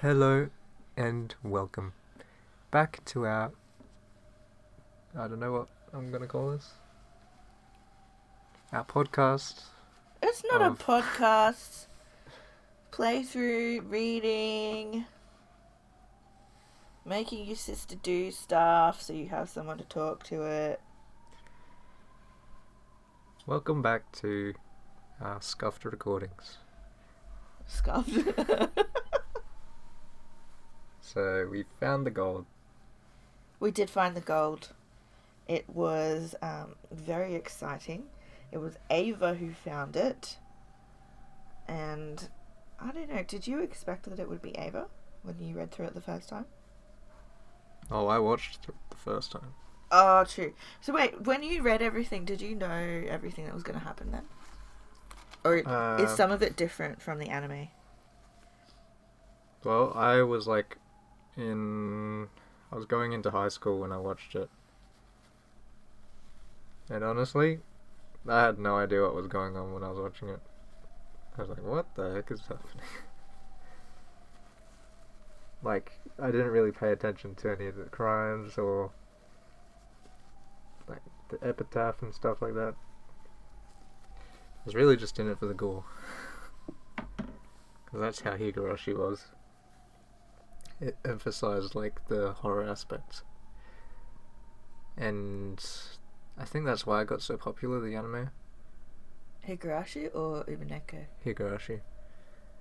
Hello and welcome back to our, I don't know what I'm going to call this, our podcast. It's not a podcast. Playthrough, reading, making your sister do stuff so you have someone to talk to it. Welcome back to our scuffed recordings. Scuffed. So we found the gold. We did find the gold. It was very exciting. It was Ava who found it. And I don't know, did you expect that it would be Ava when you read through it the first time? Oh, I watched it the first time. Oh, true. So wait, when you read everything, did you know everything that was going to happen then? Or is some of it different from the anime? Well, I was going into high school when I watched it. And honestly, I had no idea what was going on when I was watching it. I was like, what the heck is happening? I didn't really pay attention to any of the crimes or the epitaph and stuff like that. I was really just in it for the gore. Because that's how Higurashi was. It emphasized the horror aspects. And I think that's why it got so popular, the anime. Higurashi or Umineko? Higurashi.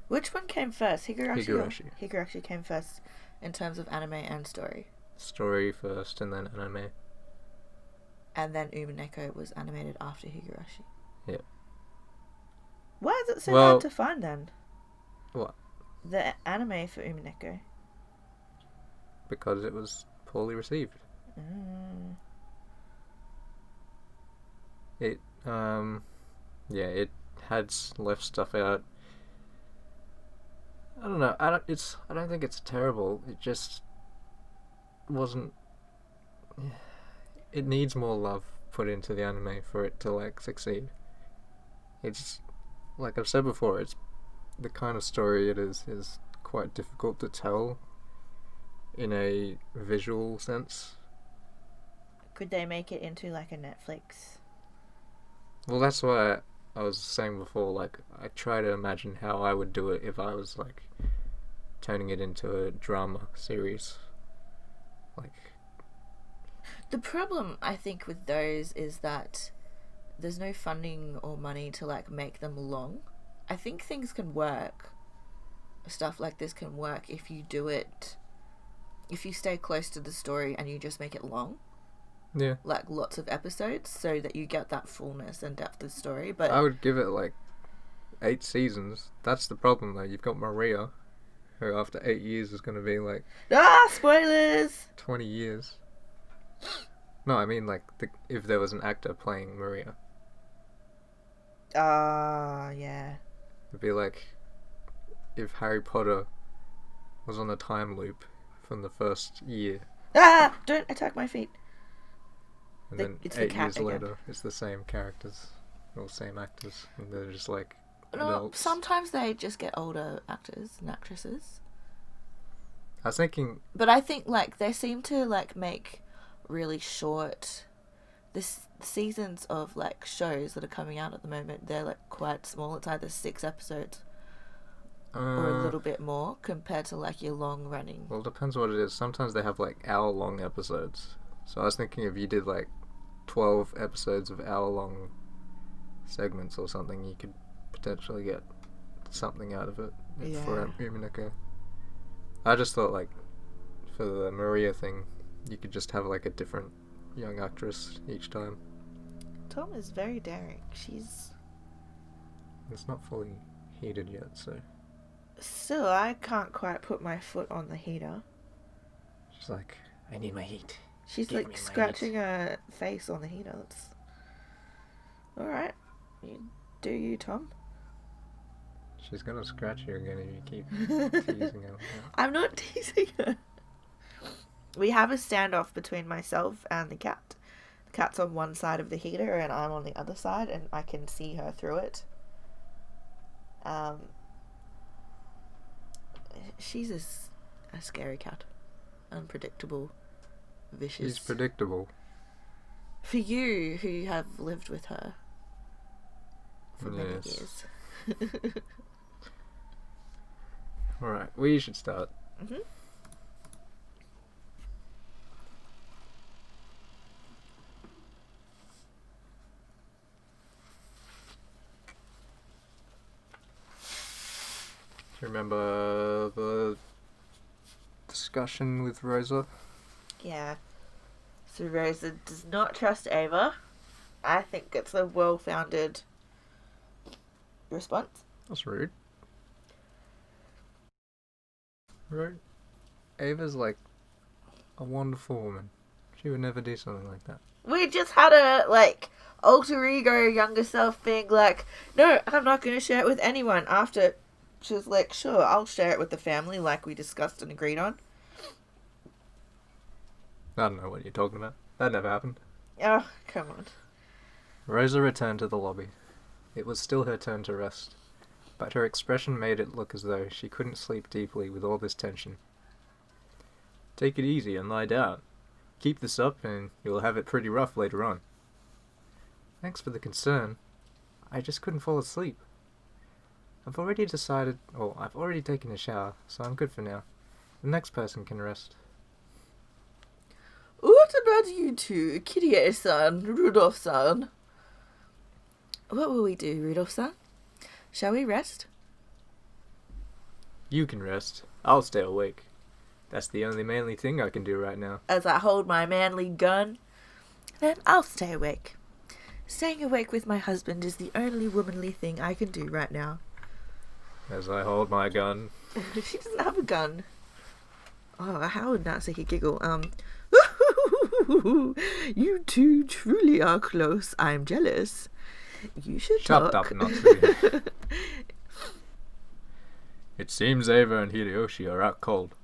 Which one came first? Higurashi. Higurashi came first in terms of anime and story. Story first and then anime. And then Umineko was animated after Higurashi. Yep. Why is it so hard to find then? What? The anime for Umineko. Because it was poorly received. It had left stuff out. I don't know. I don't think it's terrible. It just wasn't. It needs more love put into the anime for it to succeed. It's like I've said before. It's the kind of story it is quite difficult to tell in a visual sense. Could they make it into a Netflix? Well, that's why I was saying before, I try to imagine how I would do it if I was, turning it into a drama series. The problem, I think, with those is that there's no funding or money to, make them long. I think things can work. Stuff like this can work if you do it, if you stay close to the story and you just make it long. Yeah. Lots of episodes so that you get that fullness and depth of story. But I would give it 8 seasons. That's the problem though. You've got Maria, who after 8 years is going to be spoilers! 20 years. No, I mean if there was an actor playing Maria. Yeah. It'd be if Harry Potter was on a time loop from the first year. Don't attack my feet. And then 8 years later, it's the same characters, or same actors, and they're just adults. Sometimes they just get older actors and actresses. I was thinking... But I think, they seem to, make really short... The seasons of, shows that are coming out at the moment, they're, quite small. It's either 6 episodes or a little bit more compared to, your long-running... Well, it depends what it is. Sometimes they have, hour-long episodes. So I was thinking if you did 12 episodes of hour-long segments or something, you could potentially get something out of it for Umineko. I just thought for the Maria thing, you could just have a different young actress each time. Tom is very daring. It's not fully heated yet, so... Still, I can't quite put my foot on the heater. She's I need my heat. She's scratching her face on the heater. That's alright. You do you, Tom? She's gonna scratch you again if you keep teasing her. I'm not teasing her. We have a standoff between myself and the cat. The cat's on one side of the heater and I'm on the other side, and I can see her through it. She's a scary cat. Unpredictable, vicious. She's predictable. For you, who have lived with her for many Yes. years. Alright, we should start. Mm-hmm. Do you remember the discussion with Rosa? Yeah. So Rosa does not trust Ava. I think it's a well-founded response. That's rude. Right? Ava's like a wonderful woman. She would never do something like that. We just had a, like, alter ego younger self being like, no, I'm not going to share it with anyone. After she was like, sure, I'll share it with the family like we discussed and agreed on. I don't know what you're talking about. That never happened. Oh, come on. Rosa returned to the lobby. It was still her turn to rest, but her expression made it look as though she couldn't sleep deeply with all this tension. Take it easy and lie down. Keep this up and you'll have it pretty rough later on. Thanks for the concern. I just couldn't fall asleep. I've already taken a shower, so I'm good for now. The next person can rest. What about you two, Kirie-san, Rudolph-san? What will we do, Rudolph-san? Shall we rest? You can rest. I'll stay awake. That's the only manly thing I can do right now. As I hold my manly gun, then I'll stay awake. Staying awake with my husband is the only womanly thing I can do right now. As I hold my gun. She doesn't have a gun. Oh, how would Natsuki giggle? You two truly are close. I'm jealous. You should Shut talk. up, Natsuki. It seems Ava and Hideyoshi are out cold.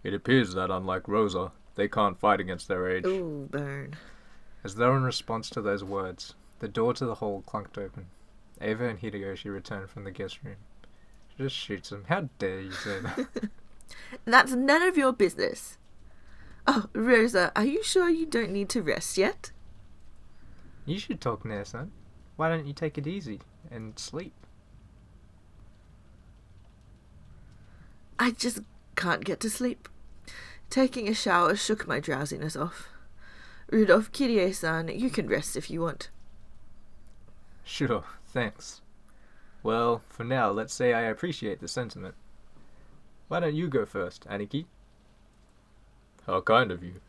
It appears that, unlike Rosa, they can't fight against their age. Ooh, burn. As though in response to those words, the door to the hall clunked open. Ava and Hideyoshi returned from the guest room. She just shoots him. How dare you say that? That's none of your business. Oh, Rosa, are you sure you don't need to rest yet? You should talk now, son. Why don't you take it easy and sleep? I just can't get to sleep. Taking a shower shook my drowsiness off. Rudolph, Kirie-san, you can rest if you want. Sure, thanks. Well, for now, let's say I appreciate the sentiment. Why don't you go first, Aniki? How kind of you,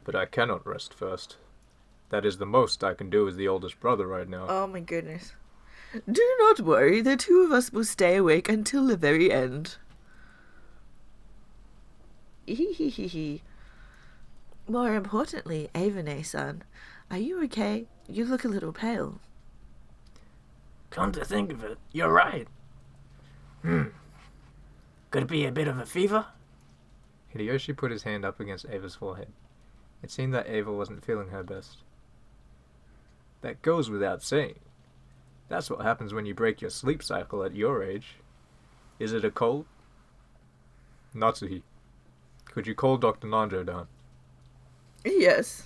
but I cannot rest first. That is the most I can do as the oldest brother right now. Oh my goodness. Do not worry, the two of us will stay awake until the very end. Hehehehe. More importantly, Avane-san, are you okay? You look a little pale. Come to think of it, you're right. Could it be a bit of a fever? Hideyoshi put his hand up against Ava's forehead. It seemed that Ava wasn't feeling her best. That goes without saying. That's what happens when you break your sleep cycle at your age. Is it a cold? Natsuhi, could you call Dr. Nanjo down? Yes.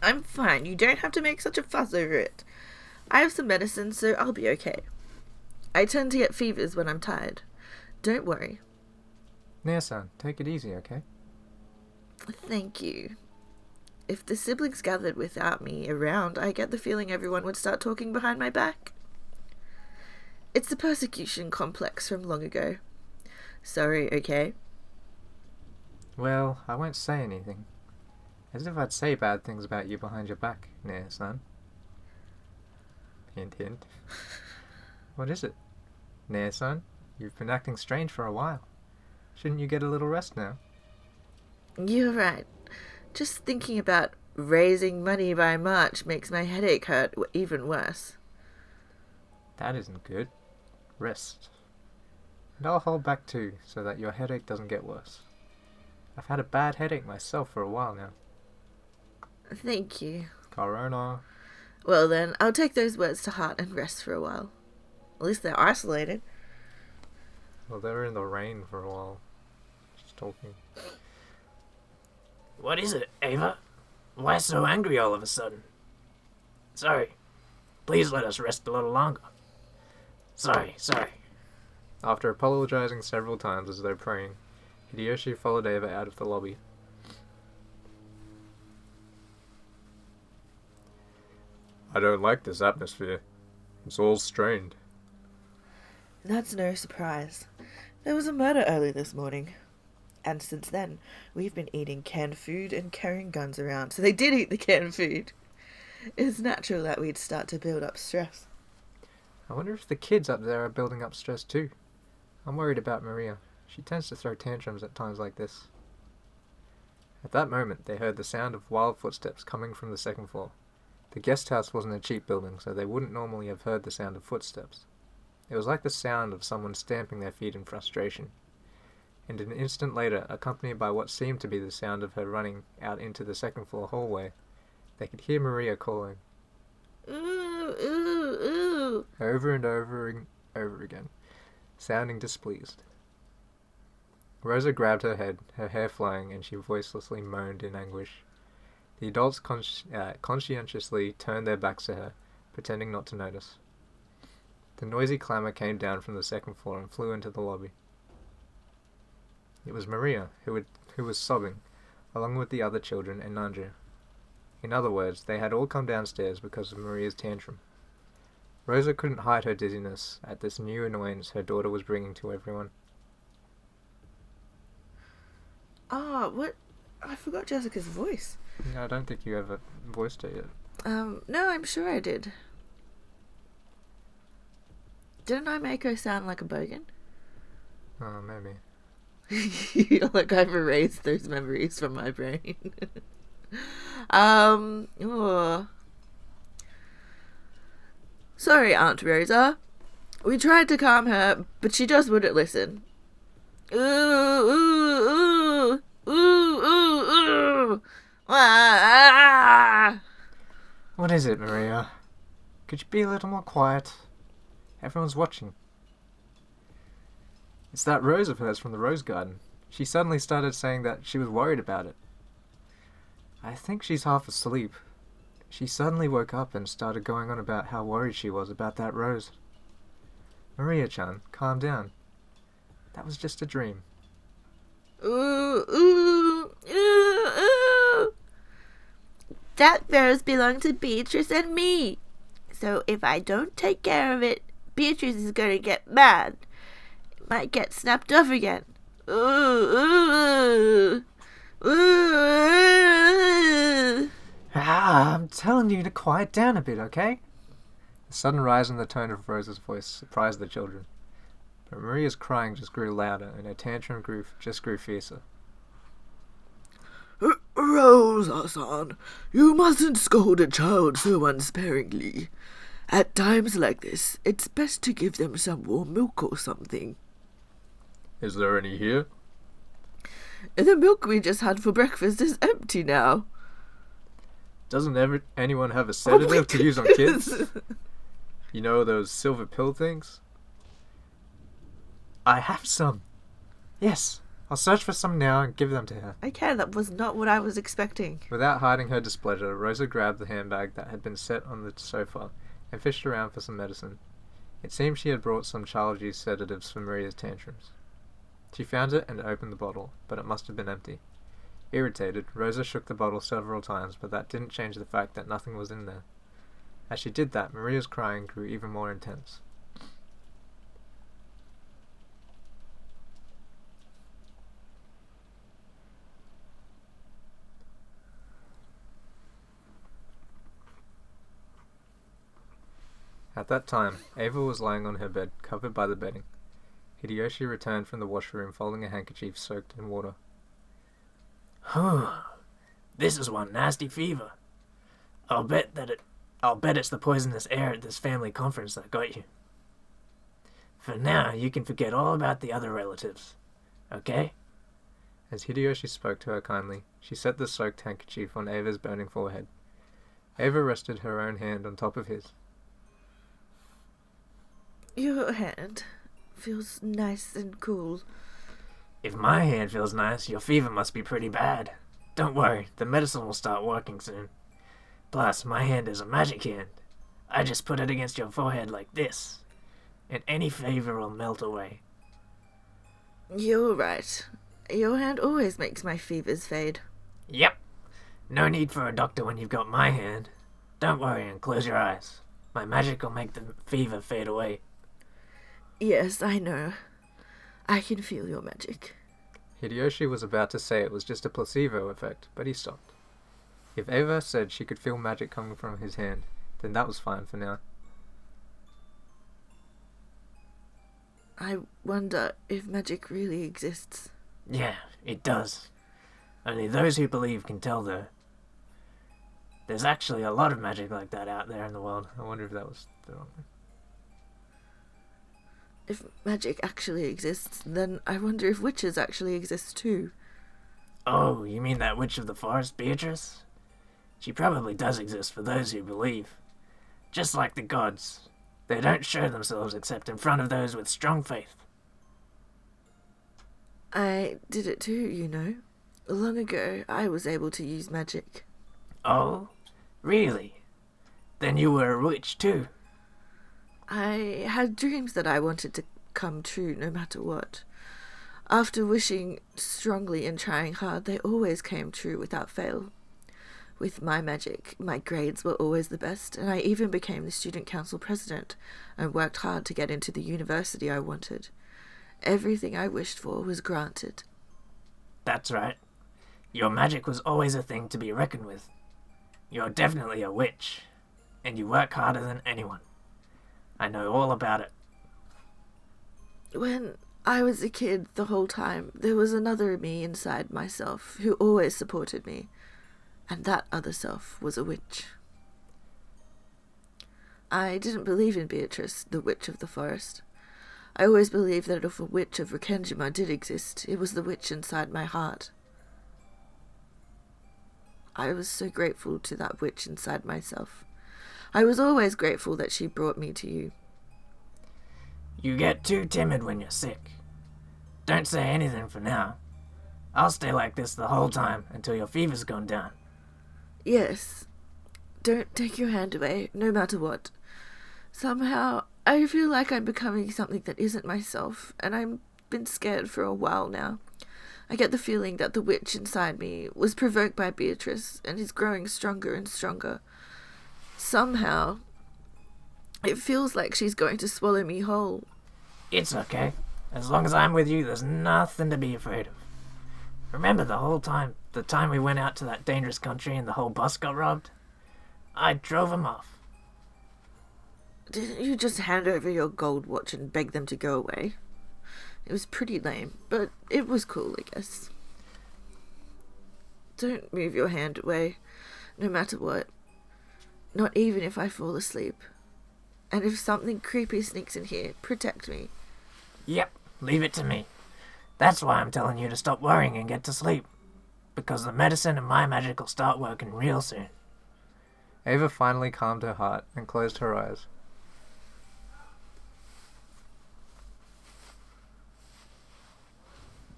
I'm fine. You don't have to make such a fuss over it. I have some medicine, so I'll be okay. I tend to get fevers when I'm tired. Don't worry. Nia-san, take it easy, okay? Thank you. If the siblings gathered without me around, I get the feeling everyone would start talking behind my back. It's the persecution complex from long ago. Sorry, okay? Well, I won't say anything. As if I'd say bad things about you behind your back, Nia-san. Hint, hint. What is it? Nia-san, you've been acting strange for a while. Shouldn't you get a little rest now? You're right. Just thinking about raising money by March makes my headache hurt even worse. That isn't good. Rest. And I'll hold back too, so that your headache doesn't get worse. I've had a bad headache myself for a while now. Thank you. Corona. Well then, I'll take those words to heart and rest for a while. At least they're isolated. Well, they were in the rain for a while. talking. What is it, Ava? Why so angry all of a sudden? Sorry. Please let us rest a little longer. Sorry. After apologizing several times as though praying, Hideyoshi followed Ava out of the lobby. I don't like this atmosphere. It's all strained. That's no surprise. There was a murder early this morning. And since then, we've been eating canned food and carrying guns around. So they did eat the canned food. It's natural that we'd start to build up stress. I wonder if the kids up there are building up stress too. I'm worried about Maria. She tends to throw tantrums at times like this. At that moment, they heard the sound of wild footsteps coming from the second floor. The guest house wasn't a cheap building, so they wouldn't normally have heard the sound of footsteps. It was like the sound of someone stamping their feet in frustration. And an instant later, accompanied by what seemed to be the sound of her running out into the second floor hallway, they could hear Maria calling, Ooh, ooh, ooh. over and over and over again, sounding displeased. Rosa grabbed her head, her hair flying, and she voicelessly moaned in anguish. The adults conscientiously turned their backs to her, pretending not to notice. The noisy clamour came down from the second floor and flew into the lobby. It was Maria, who was sobbing, along with the other children and Nanja. In other words, they had all come downstairs because of Maria's tantrum. Rosa couldn't hide her dizziness at this new annoyance her daughter was bringing to everyone. What? I forgot Jessica's voice. I don't think you ever voiced it yet. No, I'm sure I did. Didn't I make her sound like a bogan? Oh, maybe. Like I've erased those memories from my brain. Oh. Sorry, Aunt Rosa. We tried to calm her, but she just wouldn't listen. Ooh, ooh, ooh, ooh, ooh, ooh. Ah. What is it, Maria? Could you be a little more quiet? Everyone's watching. It's that Rose of hers from the Rose Garden. She suddenly started saying that she was worried about it. I think she's half asleep. She suddenly woke up and started going on about how worried she was about that rose. Maria-chan, calm down. That was just a dream. Ooh, ooh, ooh, ooh. That rose belonged to Beatrice and me. So if I don't take care of it, Beatrice is going to get mad. It might get snapped off again. Ooh, ooh, ooh, ooh. I'm telling you to quiet down a bit, okay? The sudden rise in the tone of Rosa's voice surprised the children. But Maria's crying just grew louder, and her tantrum grew fiercer. Rosa-san, you mustn't scold a child so unsparingly. At times like this, it's best to give them some warm milk or something. Is there any here? The milk we just had for breakfast is empty now. Doesn't anyone have a sedative to use on kids? You know those silver pill things? I have some. Yes, I'll search for some now and give them to her. Okay, that was not what I was expecting. Without hiding her displeasure, Rosa grabbed the handbag that had been set on the sofa and fished around for some medicine. It seemed she had brought some childish sedatives for Maria's tantrums. She found it and opened the bottle, but it must have been empty. Irritated, Rosa shook the bottle several times, but that didn't change the fact that nothing was in there. As she did that, Maria's crying grew even more intense. At that time, Ava was lying on her bed, covered by the bedding. Hideyoshi returned from the washroom folding a handkerchief soaked in water. This is one nasty fever. I'll bet it's the poisonous air at this family conference that got you. For now, you can forget all about the other relatives. Okay? As Hideyoshi spoke to her kindly, she set the soaked handkerchief on Ava's burning forehead. Ava rested her own hand on top of his. Your hand feels nice and cool. If my hand feels nice, your fever must be pretty bad. Don't worry, the medicine will start working soon. Plus, my hand is a magic hand. I just put it against your forehead like this, and any fever will melt away. You're right. Your hand always makes my fevers fade. Yep. No need for a doctor when you've got my hand. Don't worry and close your eyes. My magic will make the fever fade away. Yes, I know. I can feel your magic. Hideyoshi was about to say it was just a placebo effect, but he stopped. If Ava said she could feel magic coming from his hand, then that was fine for now. I wonder if magic really exists. Yeah, it does. Only those who believe can tell, though. There's actually a lot of magic like that out there in the world. I wonder if that was the wrong one. If magic actually exists, then I wonder if witches actually exist too. Oh, you mean that witch of the forest, Beatrice? She probably does exist for those who believe. Just like the gods. They don't show themselves except in front of those with strong faith. I did it too, you know. Long ago, I was able to use magic. Oh? Really? Then you were a witch too? I had dreams that I wanted to come true no matter what. After wishing strongly and trying hard, they always came true without fail. With my magic, my grades were always the best, and I even became the student council president and worked hard to get into the university I wanted. Everything I wished for was granted. That's right. Your magic was always a thing to be reckoned with. You're definitely a witch, and you work harder than anyone. I know all about it. When I was a kid the whole time, there was another me inside myself who always supported me, and that other self was a witch. I didn't believe in Beatrice, the witch of the forest. I always believed that if a witch of Rikkenjima did exist, it was the witch inside my heart. I was so grateful to that witch inside myself. I was always grateful that she brought me to you. You get too timid when you're sick. Don't say anything for now. I'll stay like this the whole time until your fever's gone down. Yes. Don't take your hand away, no matter what. Somehow, I feel like I'm becoming something that isn't myself, and I've been scared for a while now. I get the feeling that the witch inside me was provoked by Beatrice and is growing stronger and stronger. Somehow, it feels like she's going to swallow me whole. It's okay. As long as I'm with you, there's nothing to be afraid of. Remember the time we went out to that dangerous country and the whole bus got robbed? I drove 'em off. Didn't you just hand over your gold watch and beg them to go away? It was pretty lame, but it was cool, I guess. Don't move your hand away, no matter what. Not even if I fall asleep. And if something creepy sneaks in here, protect me. Yep, leave it to me. That's why I'm telling you to stop worrying and get to sleep. Because the medicine and my magic will start working real soon. Ava finally calmed her heart and closed her eyes.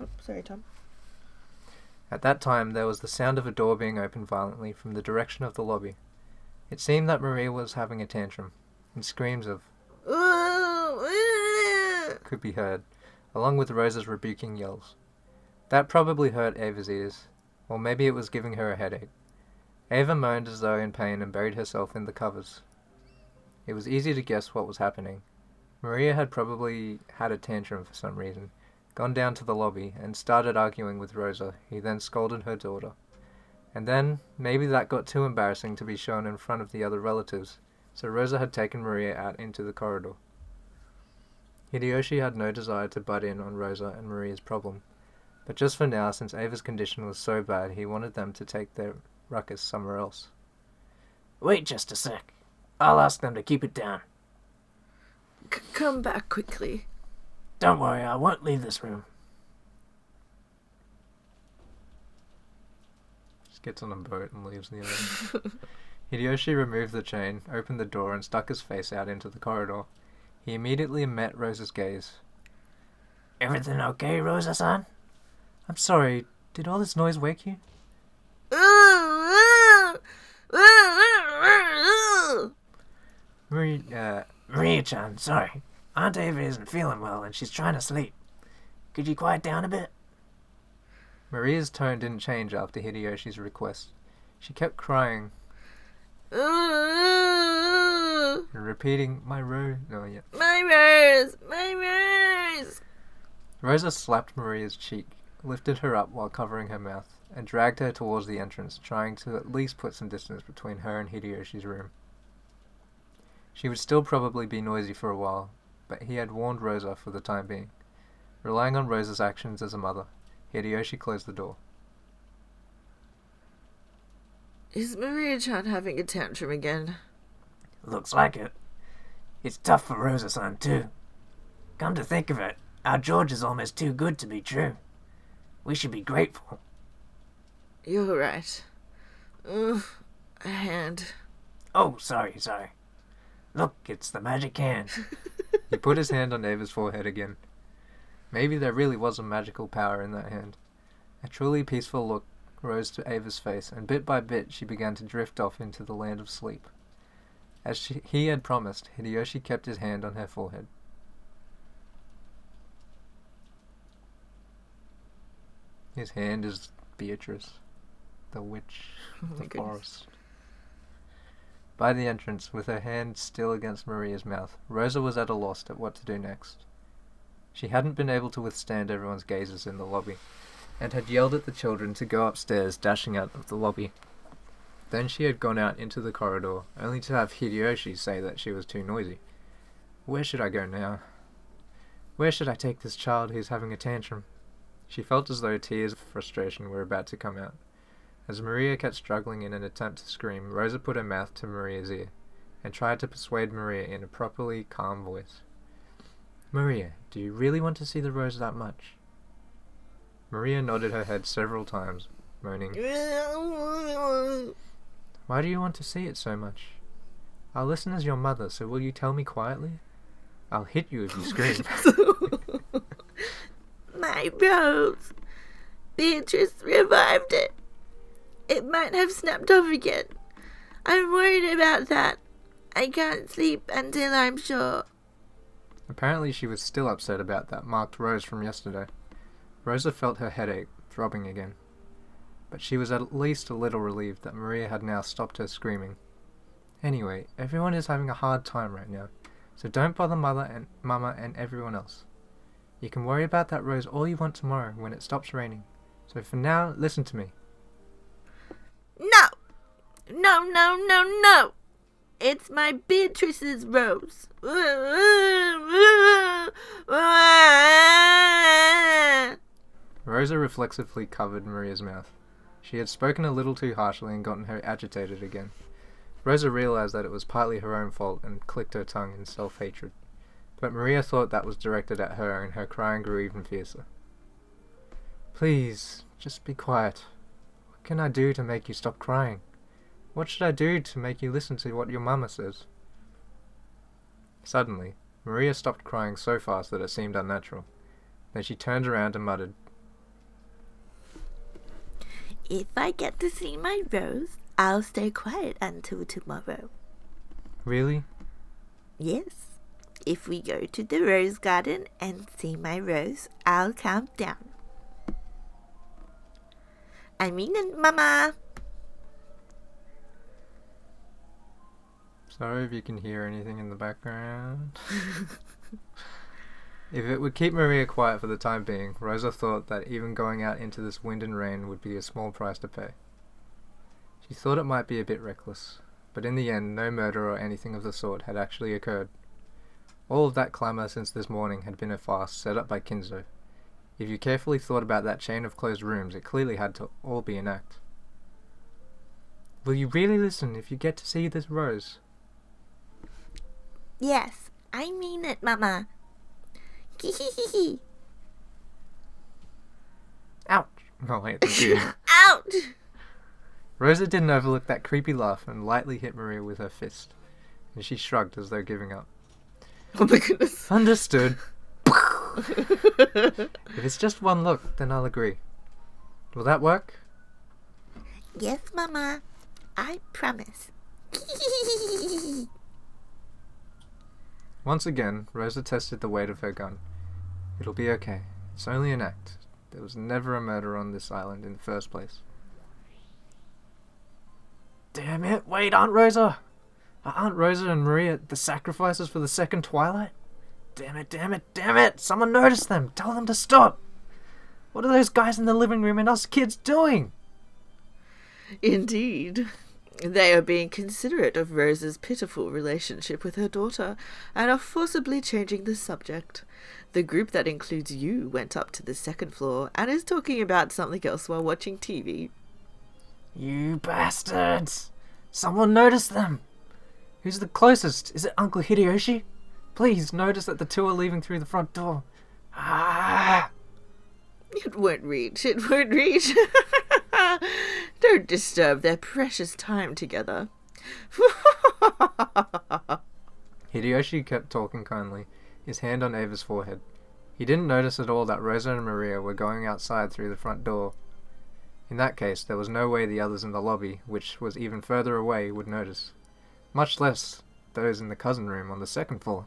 Oh, sorry, Tom. At that time, there was the sound of a door being opened violently from the direction of the lobby. It seemed that Maria was having a tantrum, and screams of could be heard, along with Rosa's rebuking yells. That probably hurt Ava's ears, or maybe it was giving her a headache. Ava moaned as though in pain and buried herself in the covers. It was easy to guess what was happening. Maria had probably had a tantrum for some reason, gone down to the lobby, and started arguing with Rosa, who then scolded her daughter. And then, maybe that got too embarrassing to be shown in front of the other relatives, so Rosa had taken Maria out into the corridor. Hideyoshi had no desire to butt in on Rosa and Maria's problem, but just for now, since Ava's condition was so bad, he wanted them to take their ruckus somewhere else. Wait just a sec. I'll ask them to keep it down. Come back quickly. Don't worry, I won't leave this room. Just gets on a boat and leaves the other. Hideyoshi removed the chain, opened the door, and stuck his face out into the corridor. He immediately met Rosa's gaze. Everything okay, Rosa-san? I'm sorry, did all this noise wake you? Maria-chan, sorry. Aunt Ava isn't feeling well and she's trying to sleep. Could you quiet down a bit? Maria's tone didn't change after Hideyoshi's request. She kept crying and repeating, my rose. Oh, yeah. My rose! My rose! Rosa slapped Maria's cheek, lifted her up while covering her mouth, and dragged her towards the entrance, trying to at least put some distance between her and Hideyoshi's room. She would still probably be noisy for a while, but he had warned Rosa for the time being. Relying on Rosa's actions as a mother, Hideyoshi closed the door. Is Maria-chan having a tantrum again? Looks like it. It's tough for Rosa-san too. Come to think of it, our George is almost too good to be true. We should be grateful. You're right. Ugh, a hand. Oh, sorry. Look, it's the magic hand. He put his hand on Ava's forehead again. Maybe there really was a magical power in that hand. A truly peaceful look rose to Ava's face, and bit by bit she began to drift off into the land of sleep. As he had promised, Hideyoshi kept his hand on her forehead. His hand is Beatrice, the witch of the forest. By the entrance, with her hand still against Maria's mouth, Rosa was at a loss at what to do next. She hadn't been able to withstand everyone's gazes in the lobby, and had yelled at the children to go upstairs, dashing out of the lobby. Then she had gone out into the corridor, only to have Hideyoshi say that she was too noisy. Where should I go now? Where should I take this child who's having a tantrum? She felt as though tears of frustration were about to come out. As Maria kept struggling in an attempt to scream, Rosa put her mouth to Maria's ear, and tried to persuade Maria in a properly calm voice. Maria, do you really want to see the rose that much? Maria nodded her head several times, moaning, Why do you want to see it so much? I'll listen as your mother, so will you tell me quietly? I'll hit you if you scream. My rose! Beatrice revived it. It might have snapped off again. I'm worried about that. I can't sleep until I'm sure. Apparently she was still upset about that marked rose from yesterday. Rosa felt her headache throbbing again, but she was at least a little relieved that Maria had now stopped her screaming. Anyway, everyone is having a hard time right now, so don't bother Mama and everyone else. You can worry about that rose all you want tomorrow when it stops raining. So for now, listen to me. No! No! It's my Beatrice's rose. Rosa reflexively covered Maria's mouth. She had spoken a little too harshly and gotten her agitated again. Rosa realized that it was partly her own fault and clicked her tongue in self-hatred. But Maria thought that was directed at her, and her crying grew even fiercer. Please, just be quiet. What can I do to make you stop crying? What should I do to make you listen to what your mama says? Suddenly, Maria stopped crying so fast that it seemed unnatural. Then she turned around and muttered, If I get to see my rose, I'll stay quiet until tomorrow. Really? Yes. If we go to the rose garden and see my rose, I'll calm down. I mean it, Mama. Sorry if you can hear anything in the background. If it would keep Maria quiet for the time being, Rosa thought that even going out into this wind and rain would be a small price to pay. She thought it might be a bit reckless, but in the end no murder or anything of the sort had actually occurred. All of that clamour since this morning had been a farce set up by Kinzo. If you carefully thought about that chain of closed rooms, it clearly had to all be an act. Will you really listen if you get to see this rose? Yes, I mean it, Mama. Hee. Ouch! Oh wait, that's you. Ouch! Rosa didn't overlook that creepy laugh and lightly hit Maria with her fist, and she shrugged as though giving up. Oh my goodness. Understood. If it's just one look, then I'll agree. Will that work? Yes, Mama. I promise. Once again, Rosa tested the weight of her gun. It'll be okay. It's only an act. There was never a murder on this island in the first place. Damn it! Wait, Aunt Rosa! Are Aunt Rosa and Maria the sacrifices for the second twilight? Damn it, damn it, damn it! Someone noticed them! Tell them to stop! What are those guys in the living room and us kids doing? Indeed. They are being considerate of Rosa's pitiful relationship with her daughter and are forcibly changing the subject. The group that includes you went up to the second floor and is talking about something else while watching TV. You bastards! Someone noticed them! Who's the closest? Is it Uncle Hideyoshi? Please, notice that the two are leaving through the front door. Ah! It won't reach. It won't reach. Don't disturb their precious time together. Hideyoshi kept talking kindly, his hand on Ava's forehead. He didn't notice at all that Rosa and Maria were going outside through the front door. In that case, there was no way the others in the lobby, which was even further away, would notice. Much less those in the cousin room on the second floor.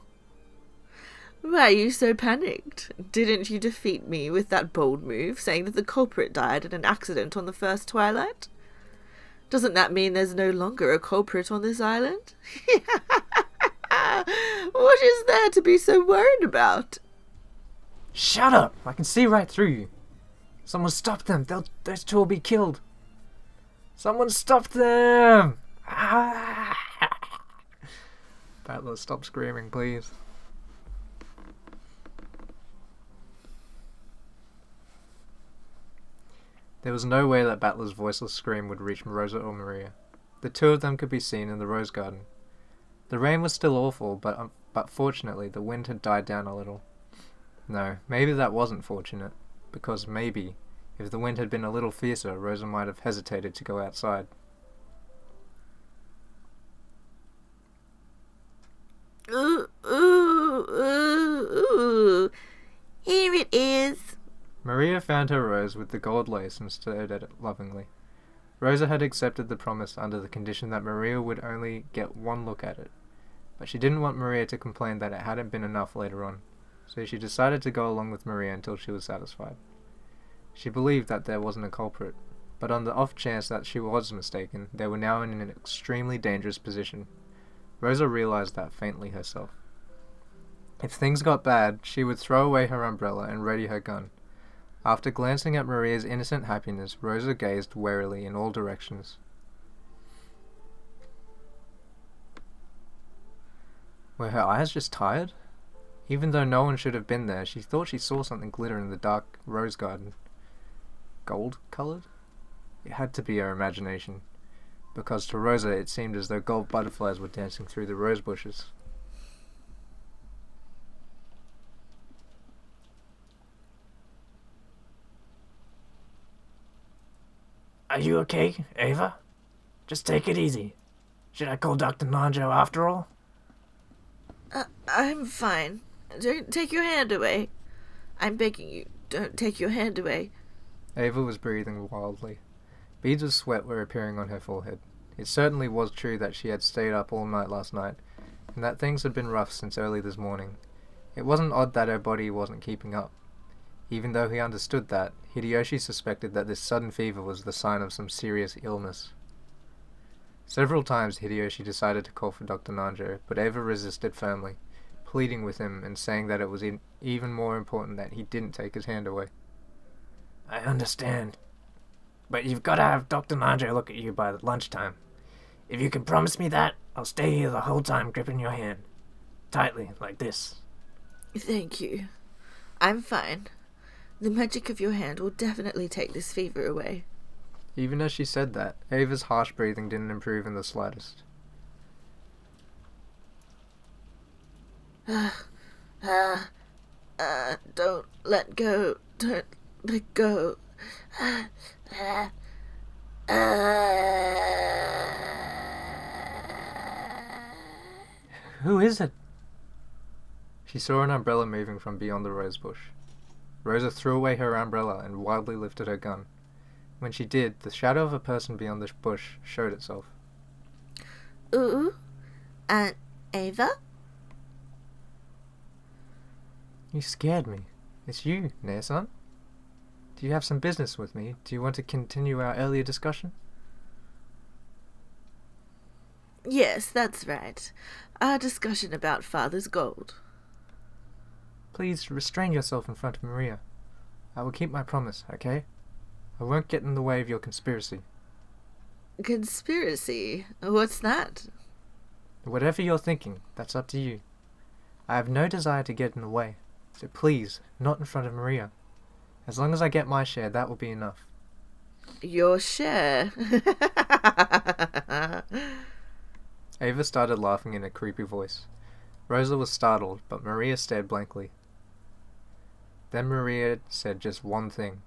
Why are you so panicked? Didn't you defeat me with that bold move, saying that the culprit died in an accident on the first twilight? Doesn't that mean there's no longer a culprit on this island? What is there to be so worried about? Shut up! I can see right through you. Someone stop them. Those two will be killed. Someone stop them! Ah! Battler, stop screaming, please. There was no way that Battler's voiceless scream would reach Rosa or Maria. The two of them could be seen in the rose garden. The rain was still awful, but fortunately the wind had died down a little. No, maybe that wasn't fortunate, because maybe, if the wind had been a little fiercer, Rosa might have hesitated to go outside. Ooh, ooh, ooh, ooh. Here it is. Maria found her rose with the gold lace and stared at it lovingly. Rosa had accepted the promise under the condition that Maria would only get one look at it, but she didn't want Maria to complain that it hadn't been enough later on, so she decided to go along with Maria until she was satisfied. She believed that there wasn't a culprit, but on the off chance that she was mistaken, they were now in an extremely dangerous position. Rosa realized that faintly herself. If things got bad, she would throw away her umbrella and ready her gun. After glancing at Maria's innocent happiness, Rosa gazed warily in all directions. Were her eyes just tired? Even though no one should have been there, she thought she saw something glitter in the dark rose garden. Gold-colored? It had to be her imagination, because to Rosa it seemed as though gold butterflies were dancing through the rose bushes. Are you okay, Ava? Just take it easy. Should I call Dr. Nanjo after all? I'm fine. Don't take your hand away. I'm begging you, don't take your hand away. Ava was breathing wildly. Beads of sweat were appearing on her forehead. It certainly was true that she had stayed up all night last night, and that things had been rough since early this morning. It wasn't odd that her body wasn't keeping up. Even though he understood that, Hideyoshi suspected that this sudden fever was the sign of some serious illness. Several times Hideyoshi decided to call for Dr. Nanjo, but Ava resisted firmly, pleading with him and saying that it was even more important that he didn't take his hand away. I understand. But you've got to have Dr. Nanjo look at you by lunchtime. If you can promise me that, I'll stay here the whole time gripping your hand. Tightly, like this. Thank you. I'm fine. The magic of your hand will definitely take this fever away. Even as she said that, Ava's harsh breathing didn't improve in the slightest. Don't let go. Don't let go. Who is it? She saw an umbrella moving from beyond the rose bush. Rosa threw away her umbrella and wildly lifted her gun. When she did, the shadow of a person beyond the bush showed itself. Ooh, Aunt Ava? You scared me. It's you, Nae-san. Do you have some business with me? Do you want to continue our earlier discussion? Yes, that's right. Our discussion about Father's gold. Please restrain yourself in front of Maria. I will keep my promise, okay? I won't get in the way of your conspiracy. Conspiracy? What's that? Whatever you're thinking, that's up to you. I have no desire to get in the way, so please, not in front of Maria. As long as I get my share, that will be enough. Your share? Ava started laughing in a creepy voice. Rosa was startled, but Maria stared blankly. Then Maria said just one thing.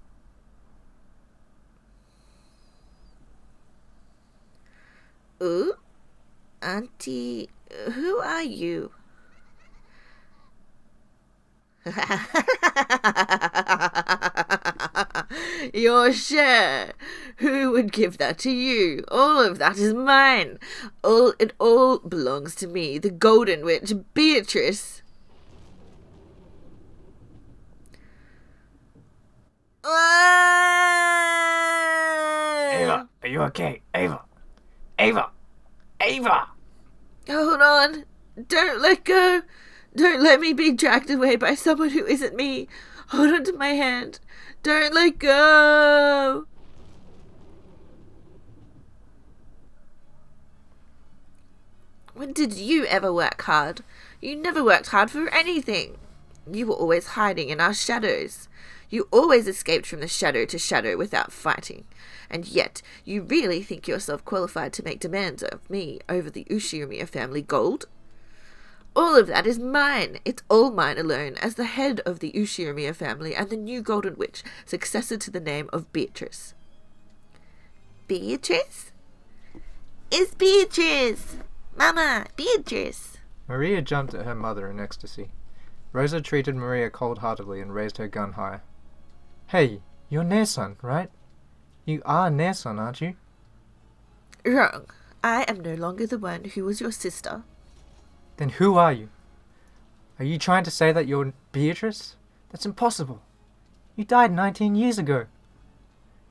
Ooh? Auntie, who are you? Your share. Who would give that to you? All of that is mine. It all belongs to me, the Golden Witch, Beatrice. Ava, are you okay? Ava! Ava! Ava! Hold on. Don't let go. Don't let me be dragged away by someone who isn't me. Hold on to my hand. Don't let go. When did you ever work hard? You never worked hard for anything. You were always hiding in our shadows. You always escaped from the shadow to shadow without fighting. And yet, you really think yourself qualified to make demands of me over the Ushiyumiya family gold? All of that is mine. It's all mine alone, as the head of the Ushiyumiya family and the new Golden Witch, successor to the name of Beatrice. Beatrice? It's Beatrice! Mama, Beatrice! Maria jumped at her mother in ecstasy. Rosa treated Maria cold-heartedly and raised her gun higher. Hey, you're Nae-san, right? You are Nae-san, aren't you? Wrong. I am no longer the one who was your sister. Then who are you? Are you trying to say that you're Beatrice? That's impossible. You died 19 years ago.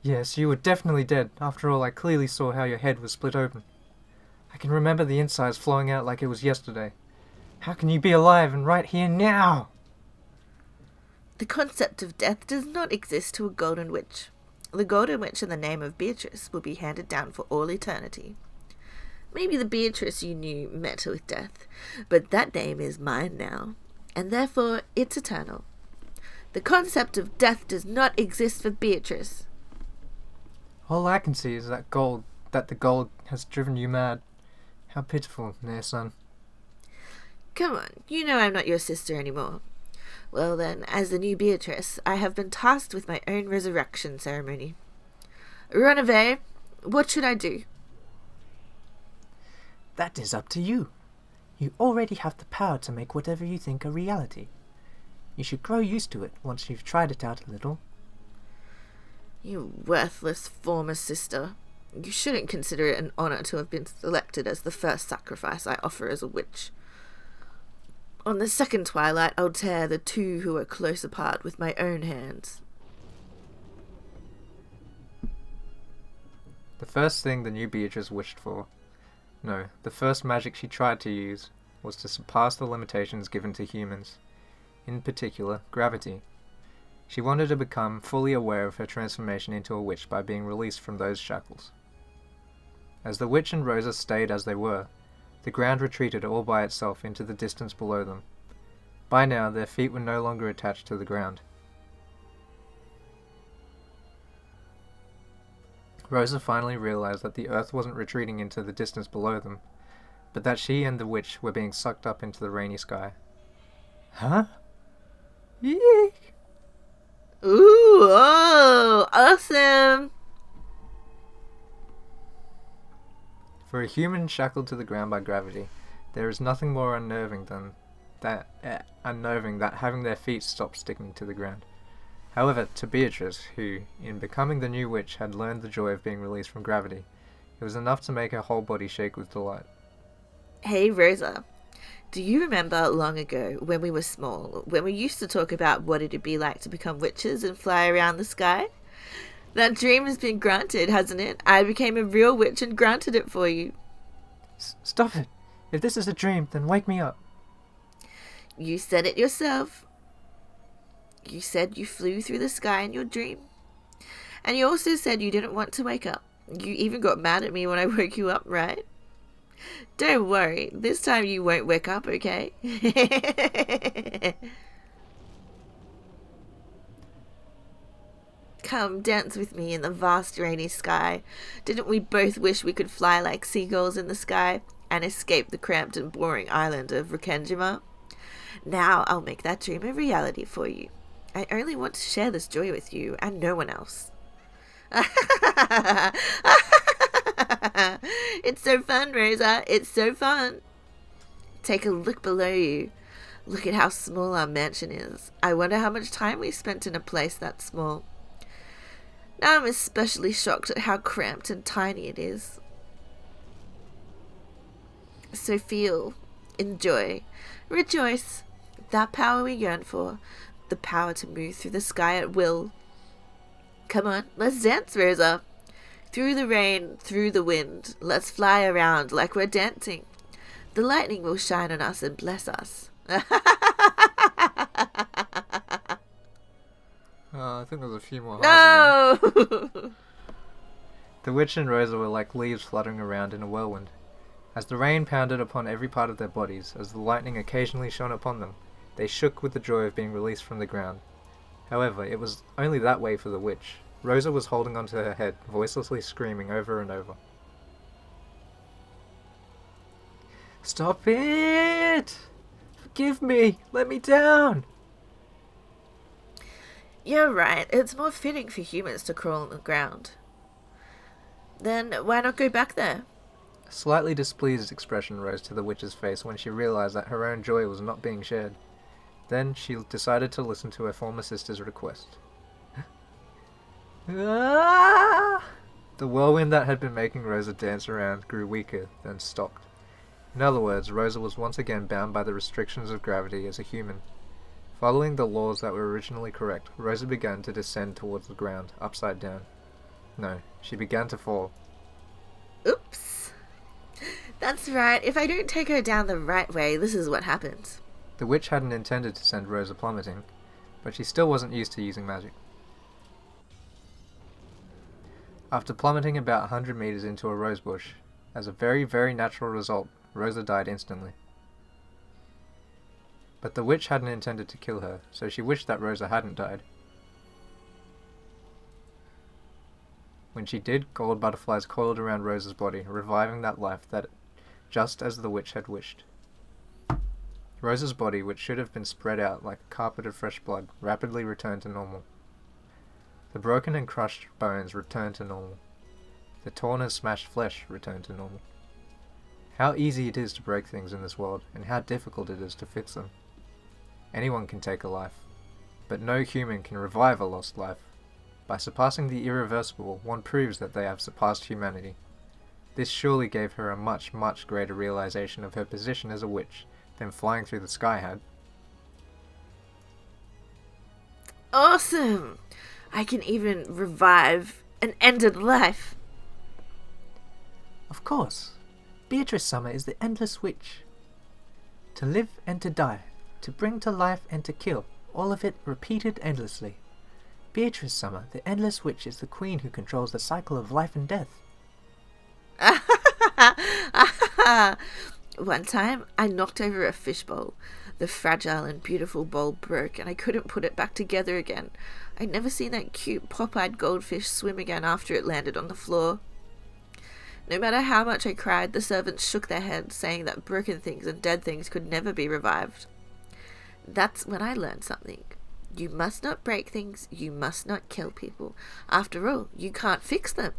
Yes, you were definitely dead. After all, I clearly saw how your head was split open. I can remember the insides flowing out like it was yesterday. How can you be alive and right here now? The concept of death does not exist to a Golden Witch. The Golden Witch in the name of Beatrice will be handed down for all eternity. Maybe the Beatrice you knew met with death, but that name is mine now, and therefore it's eternal. The concept of death does not exist for Beatrice. All I can see is that the gold has driven you mad. How pitiful, Nae-san. Come on, you know I'm not your sister anymore. Well then, as the new Beatrice, I have been tasked with my own resurrection ceremony. Reneve, what should I do? That is up to you. You already have the power to make whatever you think a reality. You should grow used to it once you've tried it out a little. You worthless former sister. You shouldn't consider it an honor to have been selected as the first sacrifice I offer as a witch. On the second twilight, I'll tear the two who are close apart with my own hands. The first thing the new Beatrice wished for, no, the first magic she tried to use, was to surpass the limitations given to humans, in particular, gravity. She wanted to become fully aware of her transformation into a witch by being released from those shackles. As the witch and Rosa stayed as they were, the ground retreated all by itself into the distance below them. By now, their feet were no longer attached to the ground. Rosa finally realized that the earth wasn't retreating into the distance below them, but that she and the witch were being sucked up into the rainy sky. Huh? Eek! Ooh, oh, awesome! For a human shackled to the ground by gravity, there is nothing more unnerving that having their feet stop sticking to the ground. However, to Beatrice, who, in becoming the new witch, had learned the joy of being released from gravity, it was enough to make her whole body shake with delight. Hey, Rosa. Do you remember long ago when we were small, when we used to talk about what it'd be like to become witches and fly around the sky? That dream has been granted, hasn't it? I became a real witch and granted it for you. Stop it! If this is a dream, then wake me up. You said it yourself. You said you flew through the sky in your dream. And you also said you didn't want to wake up. You even got mad at me when I woke you up, right? Don't worry, this time you won't wake up, okay? Come dance with me in the vast rainy sky. Didn't we both wish we could fly like seagulls in the sky and escape the cramped and boring island of Rukenjima? Now I'll make that dream a reality for you. I only want to share this joy with you and no one else. It's so fun, Rosa. It's so fun. Take a look below you. Look at how small our mansion is. I wonder how much time we spent in a place that small. Now I'm especially shocked at how cramped and tiny it is. So feel, enjoy, rejoice. That power we yearn for. The power to move through the sky at will. Come on, let's dance, Rosa. Through the rain, through the wind, let's fly around like we're dancing. The lightning will shine on us and bless us. I think there's a few more. No! The witch and Rosa were like leaves fluttering around in a whirlwind. As the rain pounded upon every part of their bodies, as the lightning occasionally shone upon them, they shook with the joy of being released from the ground. However, it was only that way for the witch. Rosa was holding onto her head, voicelessly screaming over and over. Stop it! Forgive me! Let me down! You're right. It's more fitting for humans to crawl on the ground. Then why not go back there? A slightly displeased expression rose to the witch's face when she realized that her own joy was not being shared. Then she decided to listen to her former sister's request. The whirlwind that had been making Rosa dance around grew weaker, then stopped. In other words, Rosa was once again bound by the restrictions of gravity as a human. Following the laws that were originally correct, Rosa began to descend towards the ground, upside down. No, she began to fall. Oops. That's right. If I don't take her down the right way, this is what happens. The witch hadn't intended to send Rosa plummeting, but she still wasn't used to using magic. After plummeting about 100 meters into a rosebush, as a very, very natural result, Rosa died instantly. But the witch hadn't intended to kill her, so she wished that Rosa hadn't died. When she did, gold butterflies coiled around Rosa's body, reviving that life that just as the witch had wished. Rosa's body, which should have been spread out like a carpet of fresh blood, rapidly returned to normal. The broken and crushed bones returned to normal. The torn and smashed flesh returned to normal. How easy it is to break things in this world, and how difficult it is to fix them. Anyone can take a life, but no human can revive a lost life. By surpassing the irreversible, one proves that they have surpassed humanity. This surely gave her a much, much greater realization of her position as a witch than flying through the sky had. Awesome! I can even revive an ended life. Of course. Beatrice Summer is the endless witch. To live and to die, to bring to life and to kill, all of it repeated endlessly. Beatrice Summer, the endless witch, is the queen who controls the cycle of life and death. One time, I knocked over a fishbowl. The fragile and beautiful bowl broke, and I couldn't put it back together again. I'd never seen that cute, pop-eyed goldfish swim again after it landed on the floor. No matter how much I cried, the servants shook their heads, saying that broken things and dead things could never be revived. That's when I learned something. You must not break things, you must not kill people. After all, you can't fix them.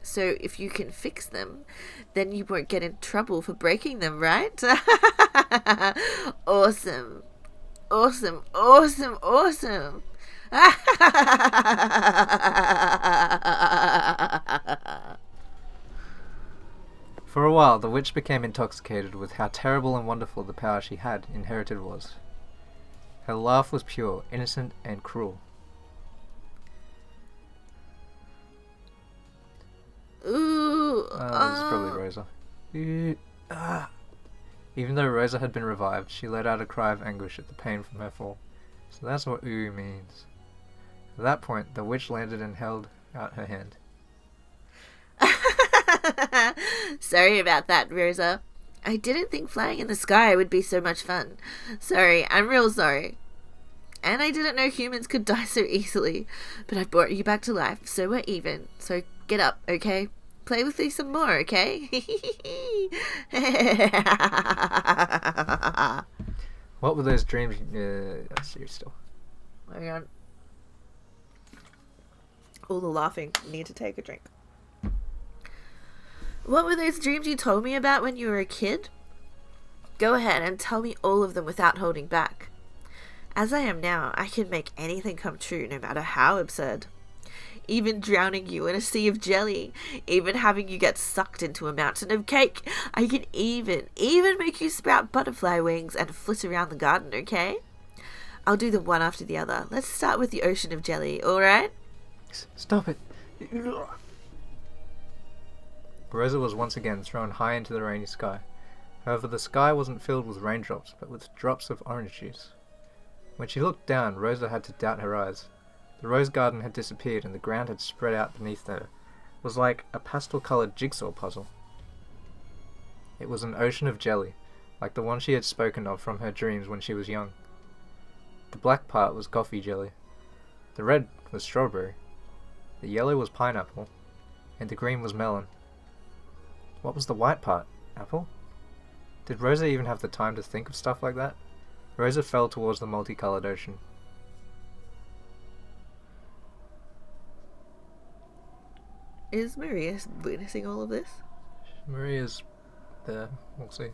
So if you can fix them, then you won't get in trouble for breaking them, right? Awesome. Awesome, awesome, awesome. For a while, the witch became intoxicated with how terrible and wonderful the power she had inherited was. Her laugh was pure, innocent, and cruel. Ooh. This is probably Rosa. Even though Rosa had been revived, she let out a cry of anguish at the pain from her fall. So that's what ooh means. At that point, the witch landed and held out her hand. Sorry about that, Rosa. I didn't think flying in the sky would be so much fun. Sorry, I'm real sorry. And I didn't know humans could die so easily. But I've brought you back to life, so we're even. So get up, okay? Play with me some more, okay? What were those dreams? I see you still. Hang on. All the laughing. Need to take a drink. What were those dreams you told me about when you were a kid? Go ahead and tell me all of them without holding back. As I am now, I can make anything come true, no matter how absurd. Even drowning you in a sea of jelly, even having you get sucked into a mountain of cake. I can even make you sprout butterfly wings and flit around the garden, okay? I'll do them one after the other. Let's start with the ocean of jelly, alright? Stop it! Rosa was once again thrown high into the rainy sky. However, the sky wasn't filled with raindrops, but with drops of orange juice. When she looked down, Rosa had to doubt her eyes. The rose garden had disappeared and the ground had spread out beneath her. It was like a pastel-coloured jigsaw puzzle. It was an ocean of jelly, like the one she had spoken of from her dreams when she was young. The black part was coffee jelly. The red was strawberry. The yellow was pineapple. And the green was melon. What was the white part? Apple? Did Rosa even have the time to think of stuff like that? Rosa fell towards the multicoloured ocean. Is Maria witnessing all of this? Maria's there, we'll see.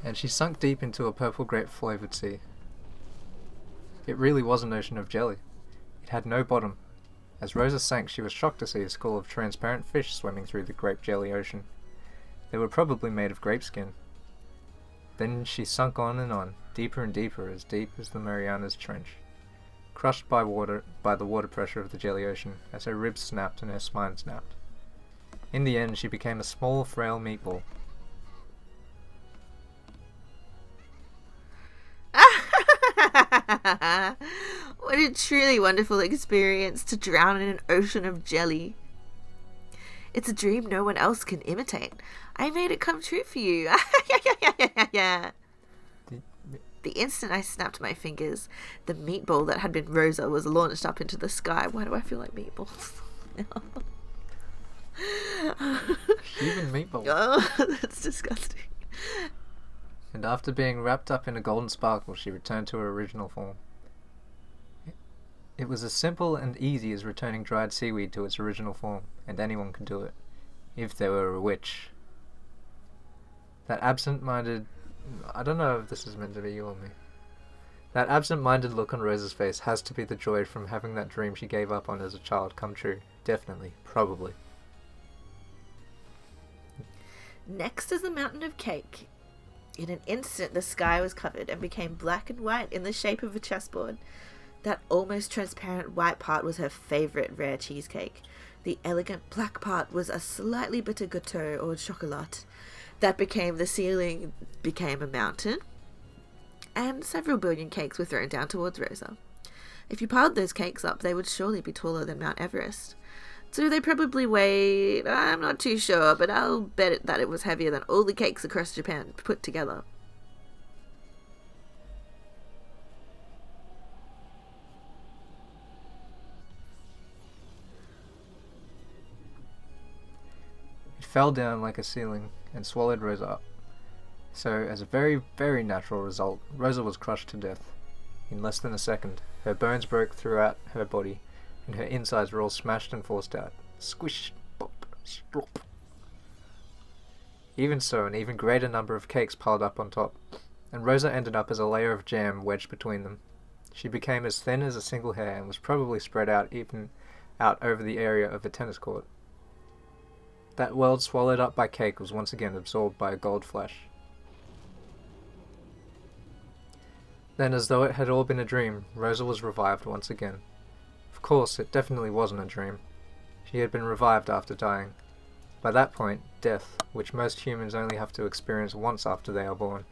And she sunk deep into a purple grape flavoured sea. It really was an ocean of jelly. It had no bottom. As Rosa sank, she was shocked to see a school of transparent fish swimming through the grape jelly ocean. They were probably made of grape skin. Then she sunk on, deeper and deeper, as deep as the Marianas Trench, crushed by the water pressure of the jelly ocean, as her ribs snapped and her spine snapped. In the end, she became a small, frail meatball. What a truly wonderful experience to drown in an ocean of jelly. It's a dream no one else can imitate. I made it come true for you. The instant I snapped my fingers, the meatball that had been Rosa was launched up into the sky. Why do I feel like meatballs? Even meatball. Oh, that's disgusting. And after being wrapped up in a golden sparkle, she returned to her original form. It was as simple and easy as returning dried seaweed to its original form, and anyone could do it, if they were a witch. That absent-minded... I don't know if this is meant to be you or me. That absent-minded look on Rosa's face has to be the joy from having that dream she gave up on as a child come true. Definitely. Probably. Next is the mountain of cake. In an instant, the sky was covered and became black and white in the shape of a chessboard. That almost transparent white part was her favourite rare cheesecake. The elegant black part was a slightly bitter gâteau or chocolat. That became the ceiling, became a mountain, and several billion cakes were thrown down towards Rosa. If you piled those cakes up, they would surely be taller than Mount Everest. So they probably weighed, I'm not too sure, but I'll bet that it was heavier than all the cakes across Japan put together. It fell down like a ceiling and swallowed Rosa up. So, as a very, very natural result, Rosa was crushed to death. In less than a second, her bones broke throughout her body, and her insides were all smashed and forced out. Squish, pop, slop. Even so, an even greater number of cakes piled up on top. and Rosa ended up as a layer of jam wedged between them. She became as thin as a single hair and was probably spread out even out over the area of a tennis court. That world swallowed up by cake was once again absorbed by a gold flash. Then, as though it had all been a dream, Rosa was revived once again. Of course, it definitely wasn't a dream. She had been revived after dying. By that point, death, which most humans only have to experience once after they are born,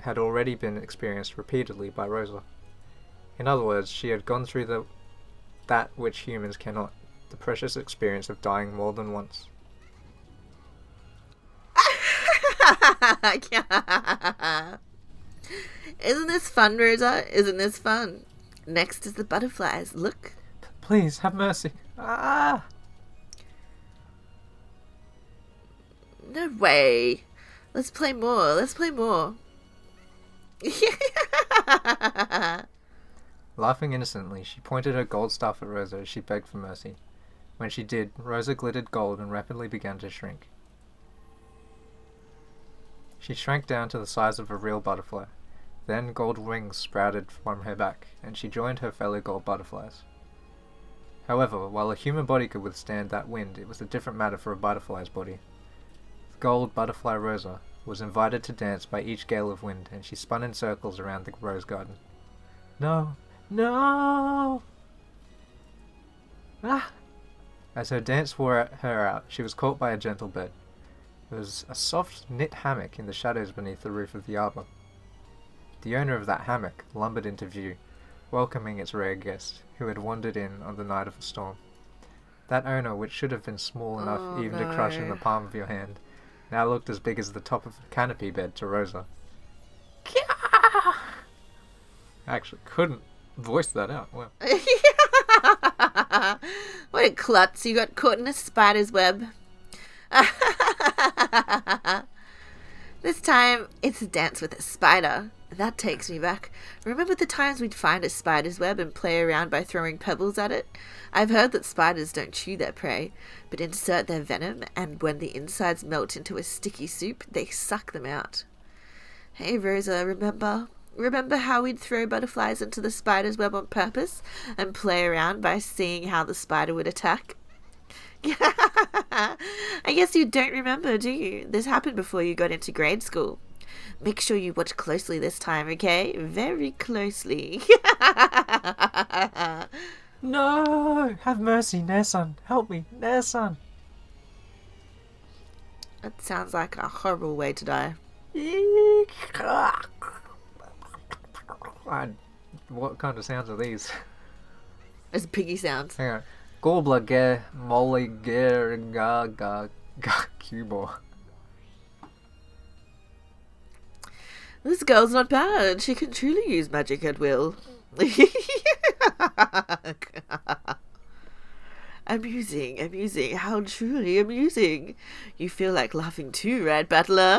had already been experienced repeatedly by Rosa. In other words, she had gone through that which humans cannot, the precious experience of dying more than once. Isn't this fun, Rosa? Isn't this fun? Next is the butterflies. Look. Please, have mercy. Ah! No way. Let's play more. Let's play more. Laughing innocently, she pointed her gold staff at Rosa as she begged for mercy. When she did, Rosa glittered gold and rapidly began to shrink. She shrank down to the size of a real butterfly. Then gold wings sprouted from her back, and she joined her fellow gold butterflies. However, while a human body could withstand that wind, it was a different matter for a butterfly's body. The gold butterfly Rosa was invited to dance by each gale of wind, and she spun in circles around the rose garden. No! No! Ah! As her dance wore her out, she was caught by a gentle bird. There was a soft knit hammock in the shadows beneath the roof of the arbor. The owner of that hammock lumbered into view, welcoming its rare guest, who had wandered in on the night of a storm. That owner, which should have been small enough to crush in the palm of your hand, now looked as big as the top of a canopy bed to Rosa. I actually couldn't voice that out. Wow. What a klutz. You got caught in a spider's web. This time, it's a dance with a spider. That takes me back. Remember the times we'd find a spider's web and play around by throwing pebbles at it? I've heard that spiders don't chew their prey, but insert their venom, and when the insides melt into a sticky soup, they suck them out. Hey, Rosa, remember? Remember how we'd throw butterflies into the spider's web on purpose and play around by seeing how the spider would attack? I guess you don't remember, do you? This happened before you got into grade school. Make sure you watch closely this time, okay? Very closely. No! Have mercy, Nair-san. Help me, Nair-san. That sounds like a horrible way to die. What kind of sounds are these? It's piggy sounds. Hang on. Gorbla ge molly ge ga ga ga cubo. This girl's not bad. She can truly use magic at will. Amusing, amusing. How truly amusing. You feel like laughing too, right, Battler?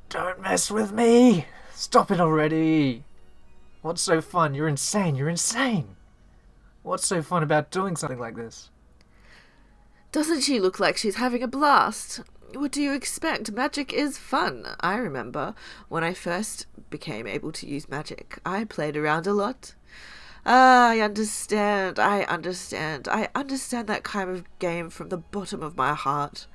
Don't mess with me! Stop it already! What's so fun? You're insane, you're insane! What's so fun about doing something like this? Doesn't she look like she's having a blast? What do you expect? Magic is fun. I remember when I first became able to use magic, I played around a lot. I understand that kind of game from the bottom of my heart.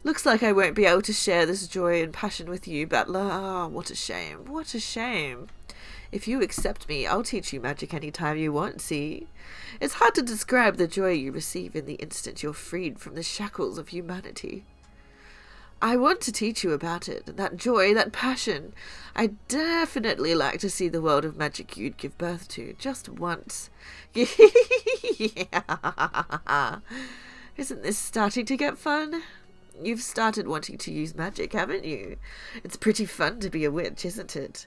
Looks like I won't be able to share this joy and passion with you, Battler. Ah, what a shame, what a shame. If you accept me, I'll teach you magic anytime you want, see? It's hard to describe the joy you receive in the instant you're freed from the shackles of humanity. I want to teach you about it, that joy, that passion. I'd definitely like to see the world of magic you'd give birth to, just once. Yeah. Isn't this starting to get fun? You've started wanting to use magic, haven't you? It's pretty fun to be a witch, isn't it?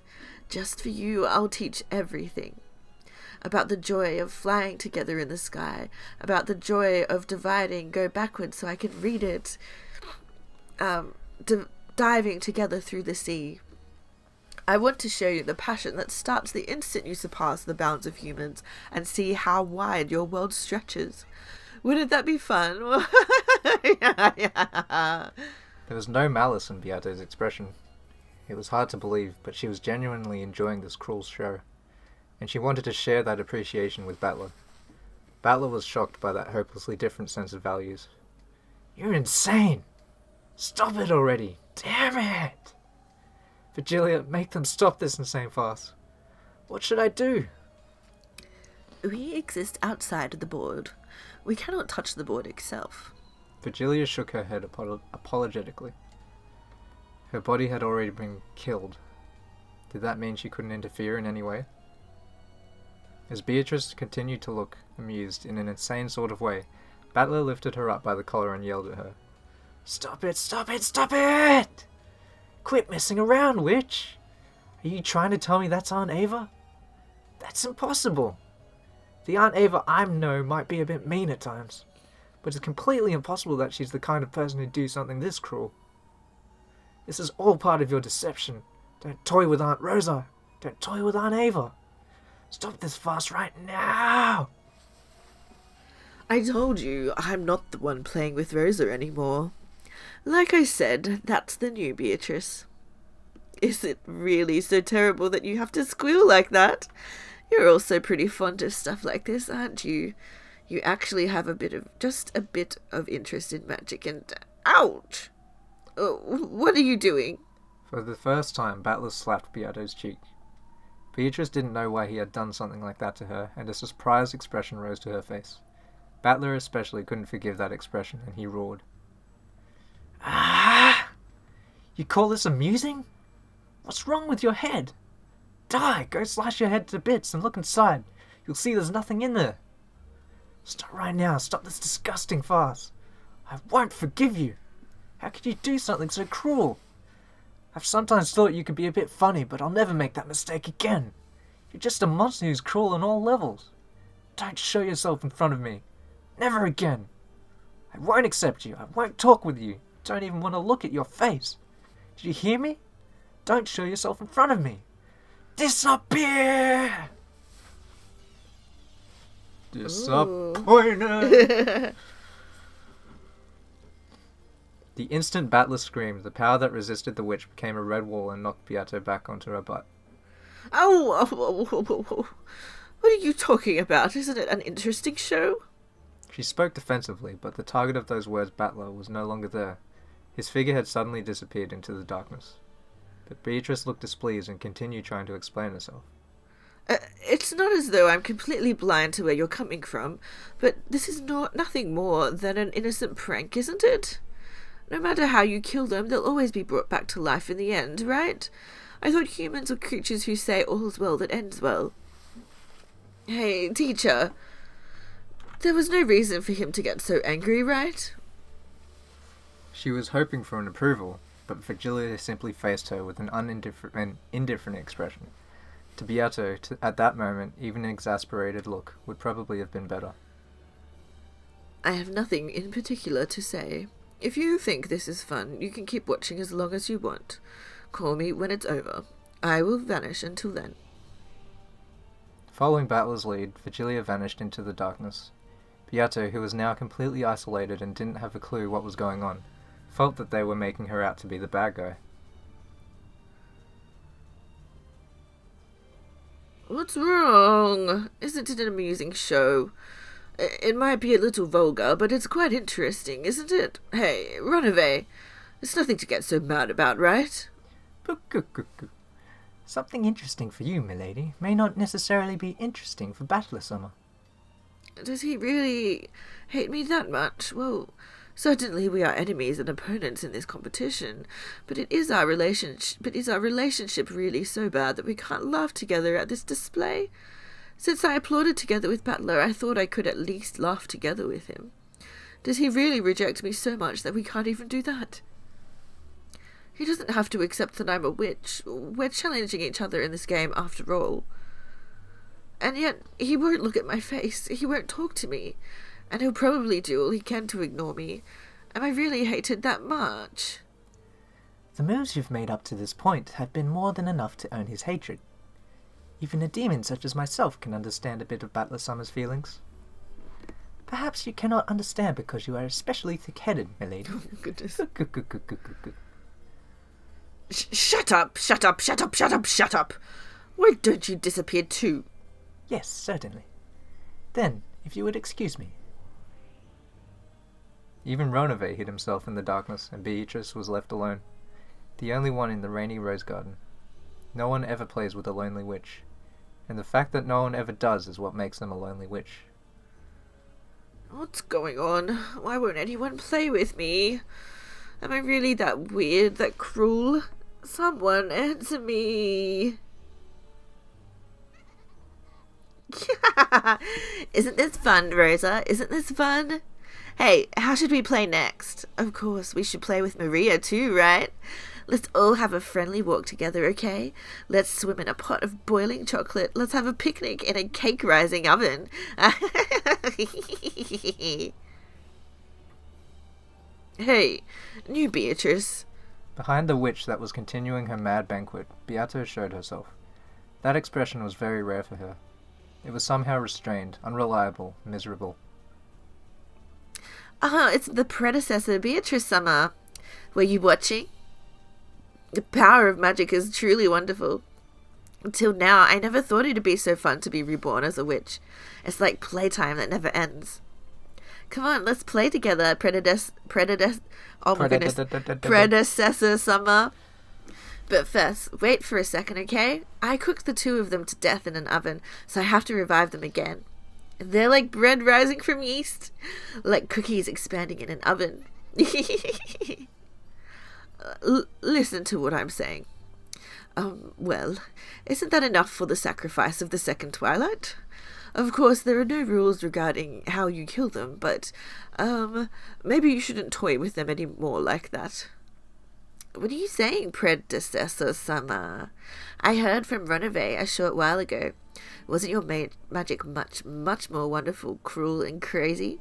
Just for you, I'll teach everything. About the joy of flying together in the sky, about the joy of dividing, go backwards so I can read it, diving together through the sea. I want to show you the passion that starts the instant you surpass the bounds of humans and see how wide your world stretches. Wouldn't that be fun? Yeah. There was no malice in Beato's expression. It was hard to believe, but she was genuinely enjoying this cruel show, and she wanted to share that appreciation with Battler. Battler was shocked by that hopelessly different sense of values. You're insane! Stop it already! Damn it! Virgilia, make them stop this insane farce. What should I do? We exist outside of the board. We cannot touch the board itself. Virgilia shook her head apologetically. Her body had already been killed. Did that mean she couldn't interfere in any way? As Beatrice continued to look amused in an insane sort of way, Battler lifted her up by the collar and yelled at her. Stop it! Stop it! Stop it! Quit messing around, witch! Are you trying to tell me that's Aunt Ava? That's impossible. The Aunt Ava I know might be a bit mean at times, but it's completely impossible that she's the kind of person who'd do something this cruel. This is all part of your deception. Don't toy with Aunt Rosa. Don't toy with Aunt Ava. Stop this farce right now! I told you, I'm not the one playing with Rosa anymore. Like I said, that's the new Beatrice. Is it really so terrible that you have to squeal like that? You're also pretty fond of stuff like this, aren't you? You actually have just a bit of interest in magic and... Ouch! What are you doing? For the first time, Battler slapped Beato's cheek. Beatrice didn't know why he had done something like that to her, and a surprised expression rose to her face. Battler especially couldn't forgive that expression, and he roared. Ah! You call this amusing? What's wrong with your head? Die! Go slash your head to bits and look inside. You'll see there's nothing in there. Stop right now. Stop this disgusting farce. I won't forgive you. How could you do something so cruel? I've sometimes thought you could be a bit funny, but I'll never make that mistake again. You're just a monster who's cruel on all levels. Don't show yourself in front of me. Never again. I won't accept you. I won't talk with you. Don't even want to look at your face. Did you hear me? Don't show yourself in front of me. Disappear! Disappointed! The instant Battler screamed, the power that resisted the witch became a red wall and knocked Beato back onto her butt. Oh, what are you talking about? Isn't it an interesting show? She spoke defensively, but the target of those words, Battler, was no longer there. His figure had suddenly disappeared into the darkness. But Beatrice looked displeased and continued trying to explain herself. It's not as though I'm completely blind to where you're coming from, but this is nothing more than an innocent prank, isn't it? No matter how you kill them, they'll always be brought back to life in the end, right? I thought humans were creatures who say all's well that ends well. Hey, teacher. There was no reason for him to get so angry, right? She was hoping for an approval, but Virgilia simply faced her with an indifferent expression. To Beato, at that moment, even an exasperated look would probably have been better. I have nothing in particular to say. If you think this is fun, you can keep watching as long as you want. Call me when it's over. I will vanish until then. Following Battler's lead, Virgilia vanished into the darkness. Beato, who was now completely isolated and didn't have a clue what was going on, felt that they were making her out to be the bad guy. What's wrong? Isn't it an amusing show? It might be a little vulgar, but it's quite interesting, isn't it? Hey, run away. It's nothing to get so mad about, right? Something interesting for you, milady, may not necessarily be interesting for Battler Summer. Does he really hate me that much? Well, certainly we are enemies and opponents in this competition, but is our relationship really so bad that we can't laugh together at this display? Since I applauded together with Battler, I thought I could at least laugh together with him. Does he really reject me so much that we can't even do that? He doesn't have to accept that I'm a witch. We're challenging each other in this game after all. And yet, he won't look at my face. He won't talk to me. And he'll probably do all he can to ignore me. Am I really hated that much? The moves you've made up to this point have been more than enough to earn his hatred. Even a demon such as myself can understand a bit of Battler Summer's feelings. Perhaps you cannot understand because you are especially thick-headed, milady. Oh, goodness. Shut up, shut up, shut up, shut up, shut up. Why don't you disappear too? Yes, certainly. Then, if you would excuse me. Even Ronave hid himself in the darkness, and Beatrice was left alone, the only one in the rainy rose garden. No one ever plays with a lonely witch, and the fact that no one ever does is what makes them a lonely witch. What's going on? Why won't anyone play with me? Am I really that weird, that cruel? Someone answer me. Isn't this fun, Rosa? Isn't this fun? Hey, how should we play next? Of course, we should play with Maria too, right? Let's all have a friendly walk together, okay? Let's swim in a pot of boiling chocolate. Let's have a picnic in a cake-rising oven. Hey, new Beatrice. Behind the witch that was continuing her mad banquet, Beato showed herself. That expression was very rare for her. It was somehow restrained, unreliable, miserable. It's the predecessor, Beatrice Summer. Were you watching? The power of magic is truly wonderful. Until now, I never thought it'd be so fun to be reborn as a witch. It's like playtime that never ends. Come on, let's play together, predecessor Summer. But first, wait for a second, okay? I cooked the two of them to death in an oven, so I have to revive them again. They're like bread rising from yeast, like cookies expanding in an oven. Listen to what I'm saying. Well, isn't that enough for the sacrifice of the second twilight? Of course, there are no rules regarding how you kill them, but, maybe you shouldn't toy with them anymore like that. What are you saying, predecessor Summer? I heard from Runaway a short while ago. Wasn't your magic much, much more wonderful, cruel, and crazy?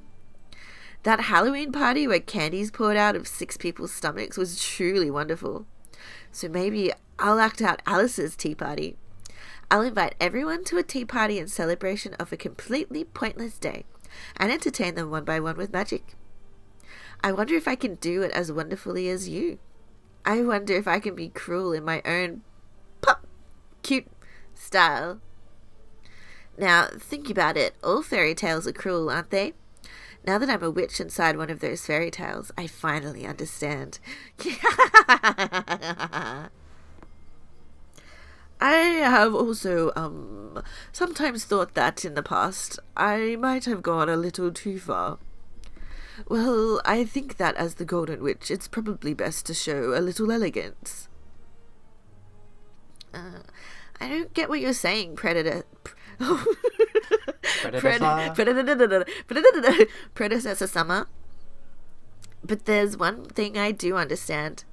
That Halloween party where candies poured out of 6 people's stomachs was truly wonderful. So maybe I'll act out Alice's tea party. I'll invite everyone to a tea party in celebration of a completely pointless day and entertain them one by one with magic. I wonder if I can do it as wonderfully as you. I wonder if I can be cruel in my own cute style. Now, think about it. All fairy tales are cruel, aren't they? Now that I'm a witch inside one of those fairy tales, I finally understand. I have also, sometimes thought that in the past I might have gone a little too far. Well, I think that as the Golden Witch, it's probably best to show a little elegance. I don't get what you're saying, Predecessor Summer. But there's one thing I do understand.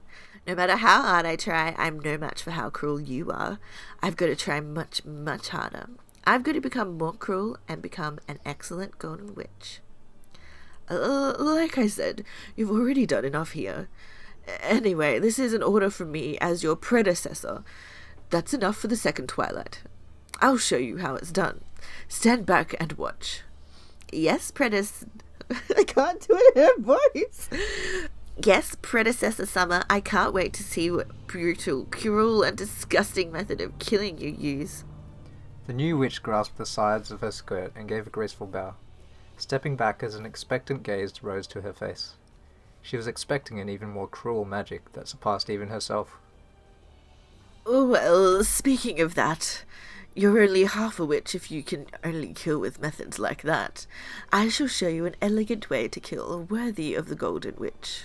No matter how hard I try, I'm no match for how cruel you are. I've got to try much, much harder. I've got to become more cruel and become an excellent Golden Witch. Like I said, you've already done enough here. Anyway, this is an order from me as your predecessor. That's enough for the second twilight. I'll show you how it's done. Stand back and watch. Yes, I can't do it in her voice. Yes, predecessor Summer, I can't wait to see what brutal, cruel, and disgusting method of killing you use. The new witch grasped the sides of her skirt and gave a graceful bow, stepping back as an expectant gaze rose to her face. She was expecting an even more cruel magic that surpassed even herself. Well, speaking of that, you're only half a witch if you can only kill with methods like that. I shall show you an elegant way to kill worthy of the Golden Witch.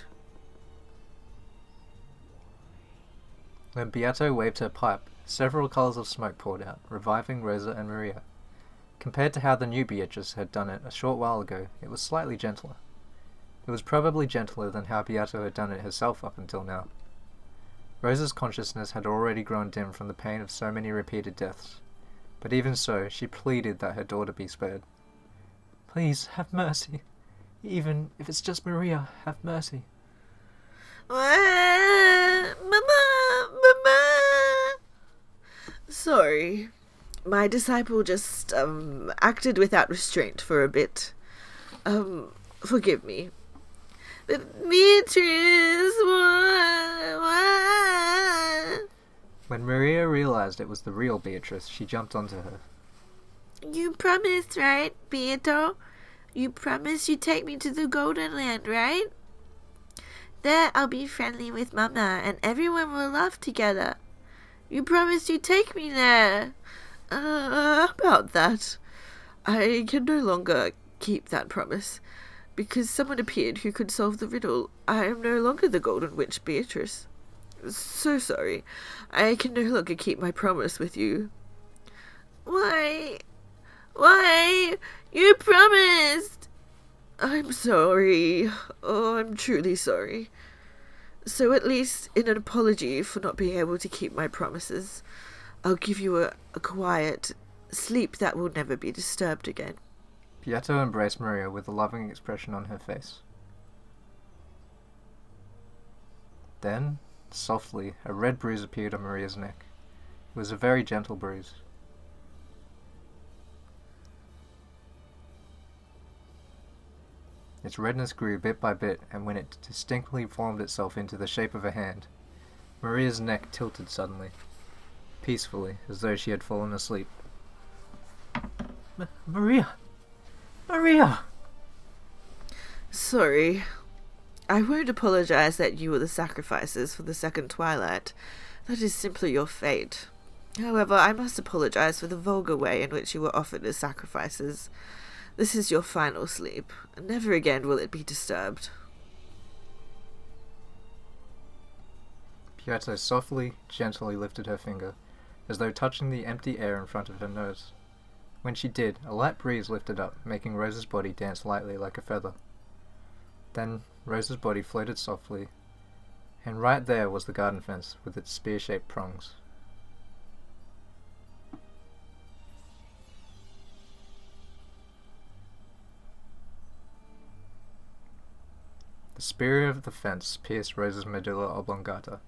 When Beato waved her pipe, several colours of smoke poured out, reviving Rosa and Maria. Compared to how the new Beatrice had done it a short while ago, it was slightly gentler. It was probably gentler than how Beato had done it herself up until now. Rosa's consciousness had already grown dim from the pain of so many repeated deaths, but even so, she pleaded that her daughter be spared. Please, have mercy. Even if it's just Maria, have mercy. Mama! Sorry. My disciple just, acted without restraint for a bit. Forgive me. But Beatrice, what? When Maria realized it was the real Beatrice, she jumped onto her. You promised, right, Beato? You promised you'd take me to the Golden Land, right? There I'll be friendly with Mama, and everyone will laugh together. You promised you'd take me there. About that. I can no longer keep that promise, because someone appeared who could solve the riddle. I am no longer the Golden Witch Beatrice. So sorry. I can no longer keep my promise with you. Why? Why? You promised! I'm sorry. Oh, I'm truly sorry. So at least, in an apology for not being able to keep my promises, I'll give you a quiet sleep that will never be disturbed again. Beato embraced Maria with a loving expression on her face. Then, softly, a red bruise appeared on Maria's neck. It was a very gentle bruise. Its redness grew bit by bit, and when it distinctly formed itself into the shape of a hand, Maria's neck tilted suddenly, peacefully, as though she had fallen asleep. Maria! Maria! Sorry. I won't apologize that you were the sacrifices for the second twilight. That is simply your fate. However, I must apologize for the vulgar way in which you were offered as sacrifices. This is your final sleep. Never again will it be disturbed. Beato softly, gently lifted her finger, as though touching the empty air in front of her nose. When she did, a light breeze lifted up, making Rose's body dance lightly like a feather. Then Rose's body floated softly, and right there was the garden fence with its spear-shaped prongs. The spear of the fence pierced Rose's medulla oblongata,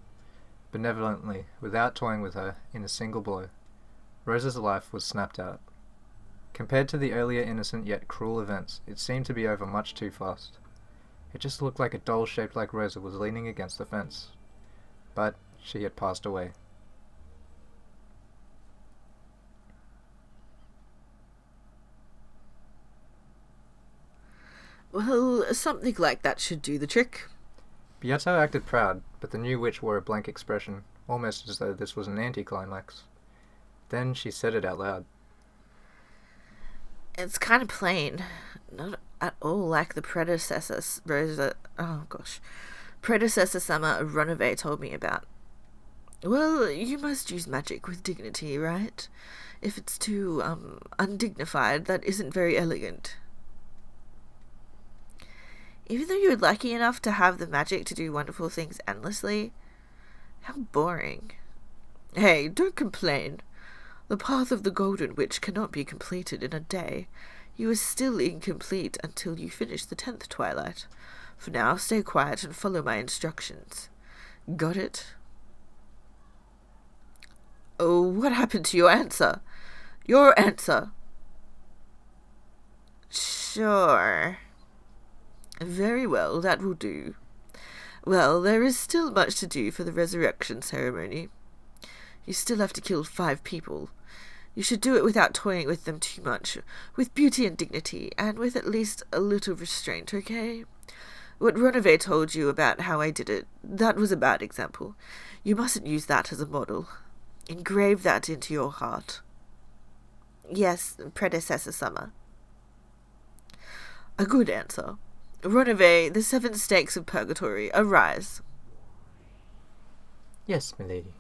benevolently, without toying with her, in a single blow. Rose's life was snapped out. Compared to the earlier innocent yet cruel events, it seemed to be over much too fast. It just looked like a doll shaped like Rosa was leaning against the fence. But she had passed away. Well, something like that should do the trick. Beato acted proud, but the new witch wore a blank expression, almost as though this was an anticlimax. Then she said it out loud. It's kind of plain. Not at all like the predecessor summer Runaway told me about. Well, you must use magic with dignity, right? If it's too, undignified, that isn't very elegant. Even though you're lucky enough to have the magic to do wonderful things endlessly, how boring. Hey, don't complain. The path of the Golden Witch cannot be completed in a day. You are still incomplete until you finish the 10th twilight. For now, stay quiet and follow my instructions. Got it? Oh, what happened to your answer? Your answer. Sure. Very well, that will do. Well, there is still much to do for the resurrection ceremony. You still have to kill 5 people. You should do it without toying with them too much, with beauty and dignity, and with at least a little restraint, okay? What Runaway told you about how I did it, that was a bad example. You mustn't use that as a model. Engrave that into your heart. Yes, predecessor summer. A good answer. Runaway, the 7 stakes of purgatory, arise. Yes, milady.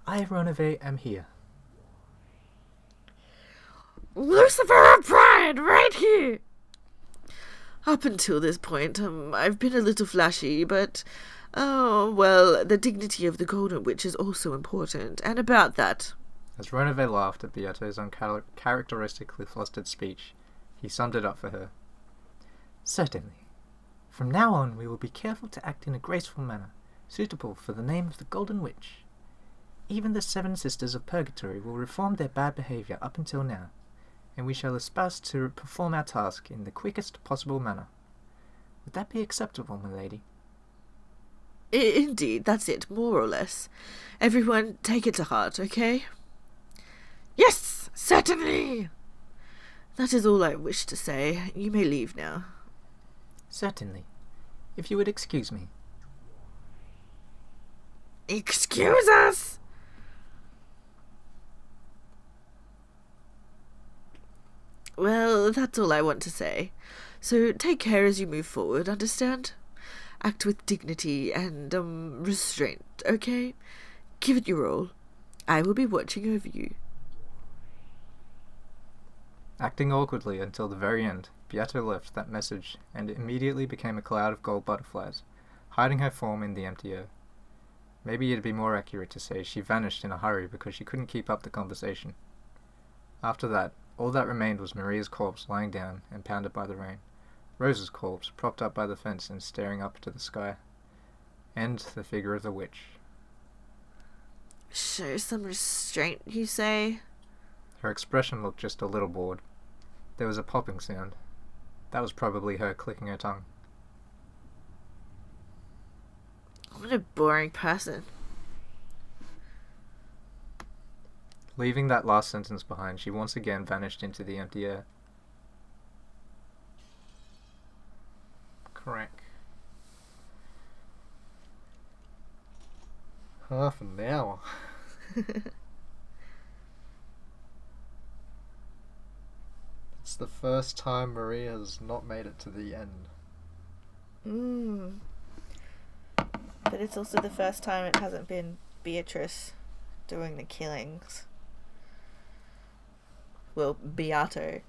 I, Runaway, am here. Lucifer of Pride, right here! Up until this point, I've been a little flashy, but, oh, well, the dignity of the Golden Witch is also important, and about that. As Runaway laughed at Beato's uncharacteristically flustered speech, he summed it up for her. Certainly. From now on we will be careful to act in a graceful manner, suitable for the name of the Golden Witch. Even the 7 sisters of Purgatory will reform their bad behaviour up until now, and we shall espouse to perform our task in the quickest possible manner. Would that be acceptable, my lady? Indeed, that's it, more or less. Everyone, take it to heart, okay? Yes, certainly! That is all I wish to say. You may leave now. Certainly. If you would excuse me. Excuse us? Well, that's all I want to say. So take care as you move forward, understand? Act with dignity and, restraint, okay? Give it your all. I will be watching over you. Acting awkwardly until the very end, Beato left that message and immediately became a cloud of gold butterflies, hiding her form in the empty air. Maybe it'd be more accurate to say she vanished in a hurry because she couldn't keep up the conversation. After that, all that remained was Maria's corpse lying down and pounded by the rain, Rose's corpse propped up by the fence and staring up to the sky, and the figure of the witch. Show some restraint, you say? Her expression looked just a little bored. There was a popping sound. That was probably her clicking her tongue. What a boring person. Leaving that last sentence behind, she once again vanished into the empty air. Crack. Half an hour. It's the first time Maria has not made it to the end. But it's also the first time it hasn't been Beatrice doing the killings. Well, Beato